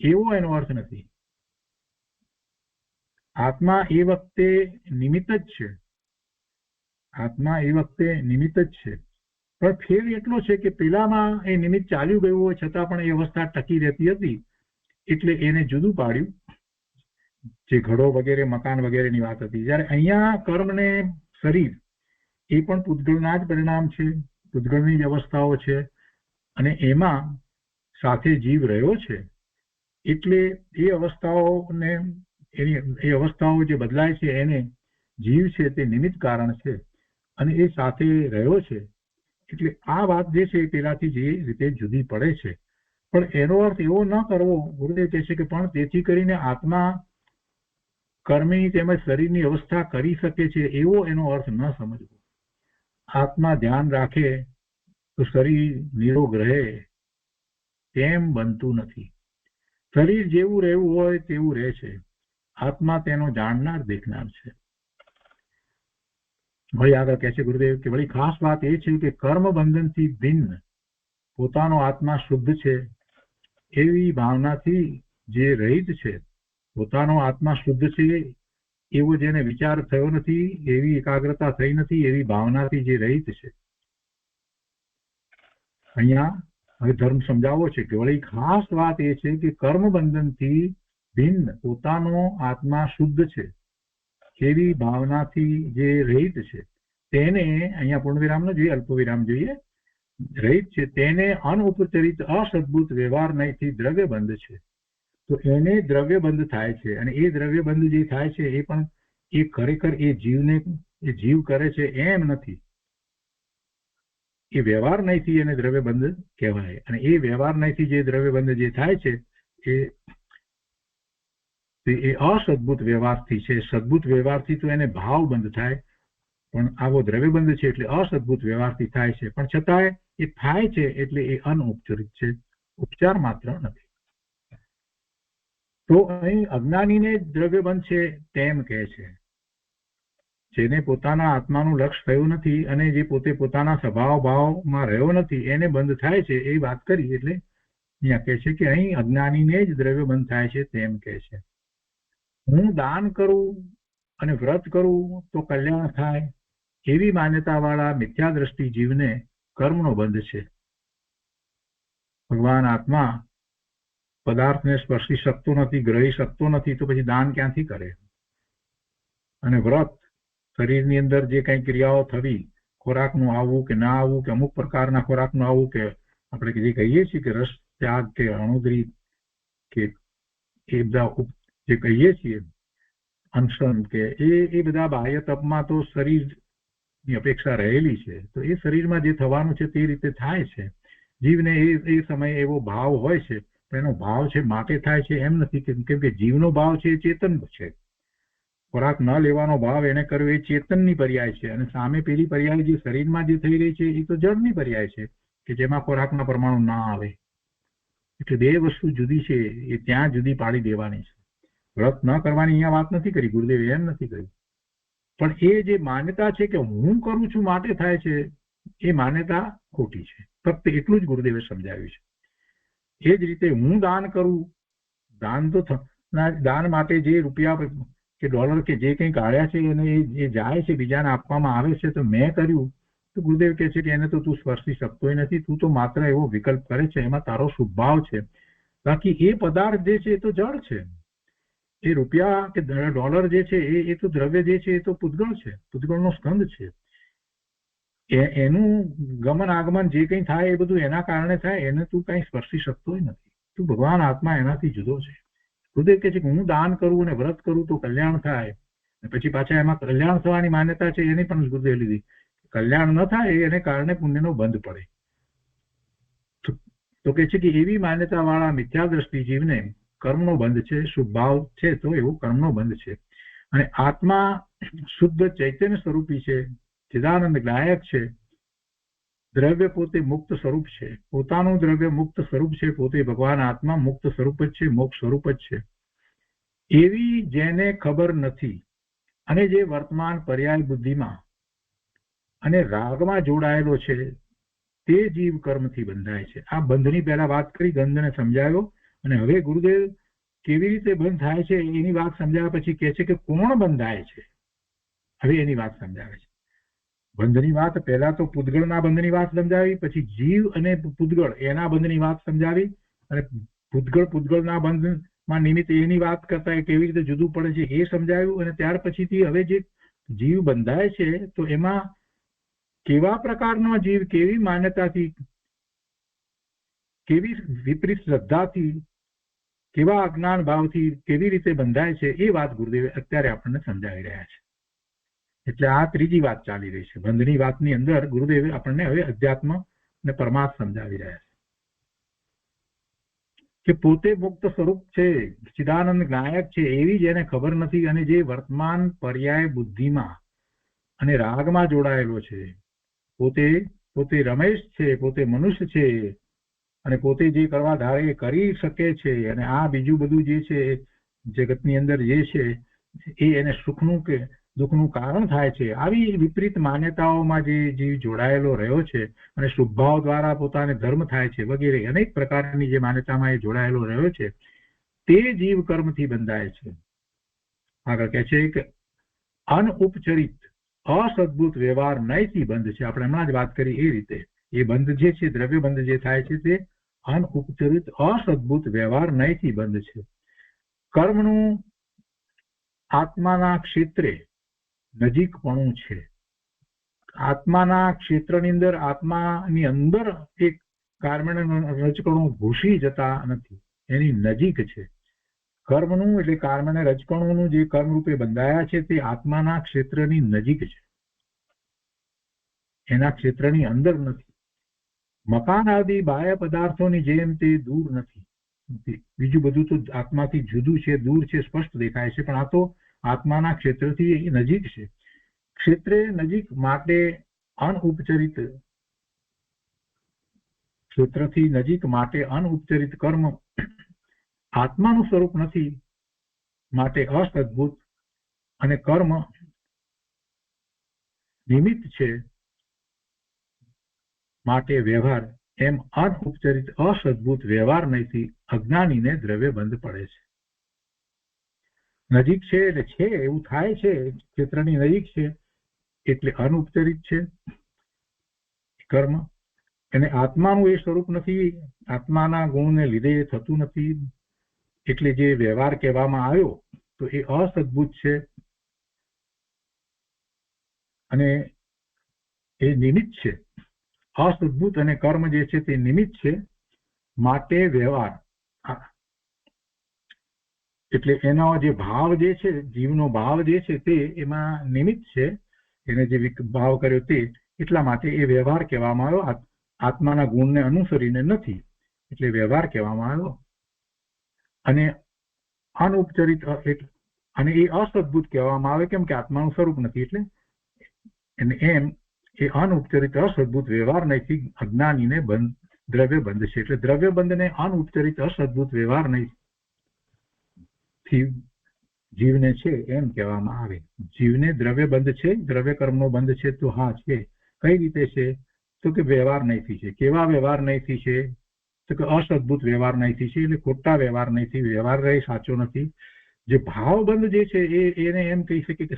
એવો એનો અર્થ નથી. આત્મા એ વખતે નિમિત્ત જ છે. આત્મા એ વખતે નિમિત્ત જ છે. પણ ફેર એટલો છે કે પેલામાં એ નિમિત્ત ચાલ્યું ગયું હોય છતાં પણ એ અવસ્થા ટકી રહેતી હતી એટલે એને જુદું પાડ્યું. જે ઘડો વગેરે મકાન વગેરેની વાત હતી. જ્યારે અહીંયા કર્મ ને શરીર એ પણ પૂતગળના જ પરિણામ છે, પૂતગળની જ અવસ્થાઓ છે અને એમાં સાથે જીવ રહ્યો છે એટલે એ અવસ્થાઓને એ અવસ્થાઓ જે બદલાય છે એને જીવ છે તે નિમિત્ત કારણ છે અને એ સાથે રહ્યો છે એટલે આ વાત જે છે એ પેલાથી જે રીતે જુદી પડે છે. પણ એનો અર્થ એવો ન કરવો, ગુરુદેવ કહે છે કે પણ તેથી કરીને આત્મા કર્મની તેમજ શરીરની અવસ્થા કરી શકે છે એવો એનો અર્થ ન સમજવો. આત્મા ધ્યાન રાખે તો શરીર નિરોગ રહે તેમ બનતું નથી. શરીર જેવું રહેવું હોય તેવું રહે છે. આત્મા તેનો જાણનાર દેખનાર છે. વળી આગળ કહે છે ગુરુદેવ કે વળી ખાસ વાત એ છે કે કર્મ બંધનથી ભિન્ન પોતાનો આત્મા શુદ્ધ છે એવી ભાવનાથી જે રહિત છે, પોતાનો આત્મા શુદ્ધ છે એવો જેને વિચાર થયો નથી, એવી એકાગ્રતા થઈ નથી, એવી ભાવનાથી જે રહિત છે. અહીંયા હવે ધર્મ સમજાવવો છે કે વળી ખાસ વાત એ છે કે કર્મ બંધનથી ભિન્ન પોતાનો આત્મા શુદ્ધ છે એવી ભાવનાથી જે રહિત છે તેને, અહીંયા પૂર્ણવિરામ ન જોઈએ, અલ્પવિરામ જોઈએ, રહિત છે તેને અનઉપચરિત અસદભૂત વ્યવહાર નહીંથી દ્રવ્યબંધ છે. તો એને દ્રવ્યબંધ થાય છે અને એ દ્રવ્યબંધ જે થાય છે એ પણ એ ખરેખર એ જીવને એ જીવ કરે છે એમ નથી. એ વ્યવહાર નહીંથી એને દ્રવ્યબંધ કહેવાય અને એ વ્યવહાર નહીંથી જે દ્રવ્યબંધ જે થાય છે એ અસદભૂત વ્યવહારથી છે. સદભૂત વ્યવહારથી તો એને ભાવબંધ થાય, પણ આવો દ્રવ્યબંધ છે એટલે અસદભૂત વ્યવહારથી થાય છે. પણ છતાંય એ થાય છે એટલે એ અનૌપચારિક છે, ઉપચાર માત્ર નથી. તો અહીં અજ્ઞાનીને દ્રવ્યબંધ છે તેમ કહે છે. જેને પોતાના આત્માનું લક્ષ્ય થયું નથી અને જે પોતે પોતાના સ્વભાવ ભાવમાં રહ્યો નથી એને બંધ થાય છે એ વાત કરી. એટલે અહીંયા કહે છે કે અહીં અજ્ઞાનીને જ દ્રવ્યબંધ થાય છે તેમ કહે છે. હું દાન કરું અને વ્રત કરું તો કલ્યાણ થાય એવી માન્યતા વાળા મિથ્યા દ્રષ્ટિ જીવને કર્મનો બંધ છે. ભગવાન આત્મા પદાર્થને સ્પર્શી શકતો નથી, ગ્રહી શકતો નથી, તો પછી દાન ક્યાંથી કરે? અને વ્રત શરીરની અંદર જે કઈ ક્રિયાઓ થવી, ખોરાકનું આવવું કે ના આવવું, કે અમુક પ્રકારના ખોરાકનું આવવું, કે આપણે જે કહીએ છીએ કે રસ ત્યાગ કે અણુદ્રી કે એ બધા જે કહીએ છીએ અનશન કે એ બધા બાહ્ય તપમાં તો શરીરની અપેક્ષા રહેલી છે. તો એ શરીરમાં જે થવાનું છે તે રીતે થાય છે. જીવને એ સમયે એવો ભાવ હોય છે, એનો ભાવ છે માટે થાય છે એમ નથી. કેમ કે જીવનો ભાવ છે એ ચેતન છે. ખોરાક ન લેવાનો ભાવ એને કર્યો એ ચેતનની પર્યાય છે અને સામે પેલી પર્યાય જે શરીરમાં જે થઈ રહી છે એ તો જળની પર્યાય છે કે જેમાં ખોરાકના પરમાણુ ના આવે. એટલે બે વસ્તુ જુદી છે, એ ત્યાં જુદી પાડી દેવાની છે. વ્રત ન કરવાની અહીંયા વાત નથી કરી ગુરુદેવે, એમ નથી કહ્યું. પણ એ જે માન્યતા છે કે હું કરું છું માટે થાય છે એ માન્યતા ખોટી છે. ફક્ત એટલું જ ગુરુદેવે સમજાવ્યું છે. એ જ રીતે હું દાન કરું, દાન તો દાન માટે જે રૂપિયા કે ડોલર કે જે કંઈ કાઢ્યા છે અને એ જાય છે બીજાને આપવામાં આવે છે તો મેં કર્યું, તો ગુરુદેવ કહે છે કે એને તો તું સ્પર્શી શકતોય નથી, તું તો માત્ર એવો વિકલ્પ કરે છે, એમાં તારો શુભભાવ છે. બાકી એ પદાર્થ જે છે એ તો જળ છે. એ રૂપિયા કે ડોલર જે છે એ તો દ્રવ્ય જે છે એ તો પૂતગળ છે, પૂતગળનો સ્કંદ છે. એનું ગમન આગમન જે કંઈ થાય એ બધું એના કારણે થાય, એને તું કંઈ સ્પર્શી શકતોય નથી. તું ભગવાન આત્મા એનાથી જુદો છે. ગુરુદેવ કહે છે કે હું દાન કરું અને વ્રત કરું તો કલ્યાણ થાય, પછી પાછા એમાં કલ્યાણ થવાની માન્યતા છે એની પણ ગુરુદેવ લીધી. કલ્યાણ ન થાય એને કારણે પુણ્યનો બંધ પડે. તો કહે છે કે એવી માન્યતા વાળા મિથ્યા દ્રષ્ટિ જીવને કર્મનો બંધ છે, શુભભાવ છે તો એવો કર્મનો બંધ છે. અને આત્મા શુદ્ધ ચૈતન્ય સ્વરૂપી છે, ચિદાનંદ ગાયક છે, દ્રવ્ય પોતે મુક્ત સ્વરૂપ છે, પોતાનું દ્રવ્ય મુક્ત સ્વરૂપ છે, પોતે ભગવાન આત્મા મુક્ત સ્વરૂપ જ છે, મોક્ષ સ્વરૂપ જ છે. એવી જેને ખબર નથી અને જે વર્તમાન પર્યાય બુદ્ધિમાં અને રાગમાં જોડાયેલો છે તે જીવ કર્મથી બંધાય છે. આ બંધની પહેલા વાત કરી, ગંધને સમજાવ્યો, અને હવે ગુરુદેવ કેવી રીતે બંધ થાય છે એની વાત સમજાવ્યા પછી કહે છે કે કોણ બંધાય છે. હવે એની વાત સમજાવે છે. બંધની વાત પહેલા તો પૂતગળના બંધની વાત સમજાવી, પછી જીવ અને પૂતગળ એના બંધની વાત સમજાવી, અને પૂતગળના બંધમાં નિમિત્ત એની વાત કરતા એ કેવી રીતે જુદું પડે છે એ સમજાવ્યું. અને ત્યાર પછીથી હવે જે જીવ બંધાય છે તો એમાં કેવા પ્રકારનો જીવ કેવી માન્યતાથી, કેવી વિપરીત શ્રદ્ધાથી, કેવા અજ્ઞાન ભાવથી કેવી રીતે બંધાય છે એ વાત ગુરુદેવે અત્યારે આપણને સમજાવી રહ્યા છે. એટલે આ ત્રીજી વાત ચાલી રહી છે. બંધની વાતની અંદર ગુરુદેવે આપણને હવે અધ્યાત્મ અને પરમાર્થ સમજાવી રહ્યા છે કે પોતે મુક્ત સ્વરૂપ છે, ચિદાનંદ નાયક છે, એવી જેને ખબર નથી અને જે વર્તમાન પર્યાય બુદ્ધિમાં અને રાગમાં જોડાયેલો છે. પોતે રમેશ છે, પોતે મનુષ્ય છે, અને પોતે જે કરવા ધારે એ કરી શકે છે, અને આ બીજું બધું જે છે જગતની અંદર જે છે એ એને સુખનું કે દુઃખનું કારણ થાય છે. આવી વિપરીત માન્યતાઓમાં જે જીવ જોડાયેલો રહ્યો છે અને શુભભાવ દ્વારા પોતાને ધર્મ થાય છે વગેરે અનેક પ્રકારની જે માન્યતામાં એ જોડાયેલો રહ્યો છે તે જીવ કર્મથી બંધાય છે. આગળ કહે છે કે અનઉપચરિત અસદભૂત વ્યવહાર નયથી બંધ છે. આપણે હમણાં જ વાત કરી એ રીતે એ બંધ જે છે, દ્રવ્ય બંધ જે થાય છે તે અનઉપચરિત અસદભૂત વ્યવહાર નયથી બંધ છે. કર્મનું આત્માના ક્ષેત્રે નજીકપણું છે. આત્માના ક્ષેત્રની અંદર, આત્માની અંદર એક કર્મનું રજકણું ઘૂસી જતા નથી, એની નજીક છે. કર્મનું એટલે કર્મને રજકણોનું જે કર્મરૂપે બંધાયા છે તે આત્માના ક્ષેત્રની નજીક છે, એના ક્ષેત્રની અંદર નથી. મકાન આદિ બાહ્ય પદાર્થોની જેમ તે દૂર નથી. બીજું બધું તો આત્માથી જુદું છે, દૂર છે, સ્પષ્ટ દેખાય છે, પણ આ તો આત્માના ક્ષેત્રથી નજીક છે. ક્ષેત્રે નજીક માટે અનઉપચરિત, ક્ષેત્રથી નજીક માટે અનઉપચરિત કર્મ આત્માનું સ્વરૂપ નથી માટે અસદભૂત, અને કર્મ નિમિત્ત છે માટે વ્યવહાર, એમ અનઉપચરિત અસદભૂત વ્યવહાર નહીંથી અજ્ઞાનીને દ્રવ્ય બંધ પડે છે. નજીક છે એટલે છે એવું થાય છે, ક્ષેત્રની નજીક છે એટલે અનઉપચરિત છે કર્મ, અને આત્માનું એ સ્વરૂપ નથી, આત્માના ગુણને લીધે એ થતું નથી, એટલે જે વ્યવહાર કહેવામાં આવ્યો તો એ અસદભૂત છે અને એ નિમિત્ત છે. અસદભૂત અને કર્મ જે છે તે નિમિત્ત છે માટે વ્યવહાર, એટલે એનો જે ભાવ જે છે, જીવનો ભાવ જે છે તે એમાં નિમિત્ત છે, એને જે ભાવ કર્યો તે એટલા માટે એ વ્યવહાર કહેવામાં આવ્યો. આત્માના ગુણને અનુસરીને નથી એટલે વ્યવહાર કહેવામાં આવ્યો. અને અનઉપચરિત અને એ અસદભૂત કહેવામાં આવે કેમ કે આત્માનું સ્વરૂપ નથી, એટલે એમ એ અનઉપચરિત અસદભૂત વ્યવહાર નહીંથી અજ્ઞાનીને બંધ, દ્રવ્ય બંધ છે. એટલે દ્રવ્ય બંધને અનઉપચરિત અસદભૂત વ્યવહાર નહીંથી જીવને છે એમ કહેવામાં આવે. જીવને દ્રવ્ય બંધ છે, દ્રવ્ય કર્મનો બંધ છે તો હા છે. કઈ રીતે છે તો કે વ્યવહાર નહીંથી છે. કેવા વ્યવહાર નહીંથી છે તો કે અસદભૂત વ્યવહાર નહીંથી છે, એટલે ખોટા વ્યવહાર નહીંથી. વ્યવહાર રહે સાચો નથી. જે ભાવબંધ જે છે એને એમ કહી શકે કે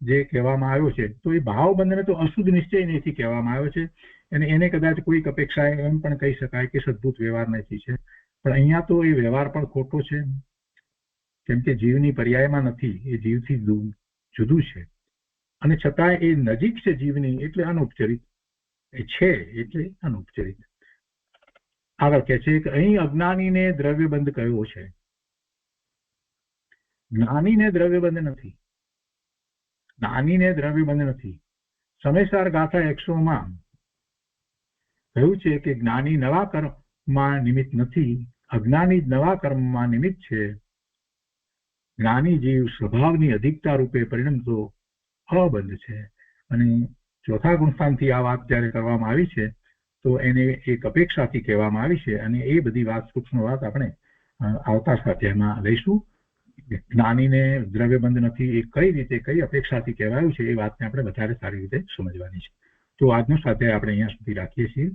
જે કહેવામાં આવ્યો છે તો એ ભાવબંધને તો અશુદ્ધ નિશ્ચય નહીંથી કહેવામાં આવ્યો છે, અને એને કદાચ કોઈક અપેક્ષાએ એમ પણ કહી શકાય કે સદભૂત વ્યવહાર નહીંથી છે. પણ અહીંયા તો એ વ્યવહાર પણ ખોટો છે, કેમ કે જીવની પર્યાયમાં નથી, એ જીવથી જુદું છે, અને છતાં એ નજીક છે જીવની, એટલે અનઉપચરિત છે, એટલે અનઉપચરિત. આગળ કહે છે કે અહીં અજ્ઞાનીને દ્રવ્યબંધ કયો છે, જ્ઞાનીને દ્રવ્યબંધ નથી. જ્ઞાનીને દ્રવ્યબંધ નથી. સમયસાર ગાથા 100માં કહ્યું છે કે જ્ઞાની નવા કર્મમાં નિમિત્ત નથી, અજ્ઞાની નવા કર્મમાં નિમિત્ત છે. જ્ઞાની જીવ સ્વભાવની અધિકતા રૂપે પરિણમતો અબંધ છે. અને ચોથા ગુણસ્થાનથી આ વાત જ્યારે કરવામાં આવી છે તો એને એક અપેક્ષાથી કહેવામાં આવી છે અને એ બધી વાત સૂક્ષ્મ વાત આપણે આવતા સ્વાધ્યાયમાં લઈશું. જ્ઞાનીને દ્રવ્યબંધ નથી એ કઈ રીતે કઈ અપેક્ષાથી કહેવાયું છે એ વાતને આપણે વધારે સારી રીતે સમજવાની છે. તો આજનો સ્વાધ્યાય આપણે અહીંયા સુધી રાખીએ છીએ.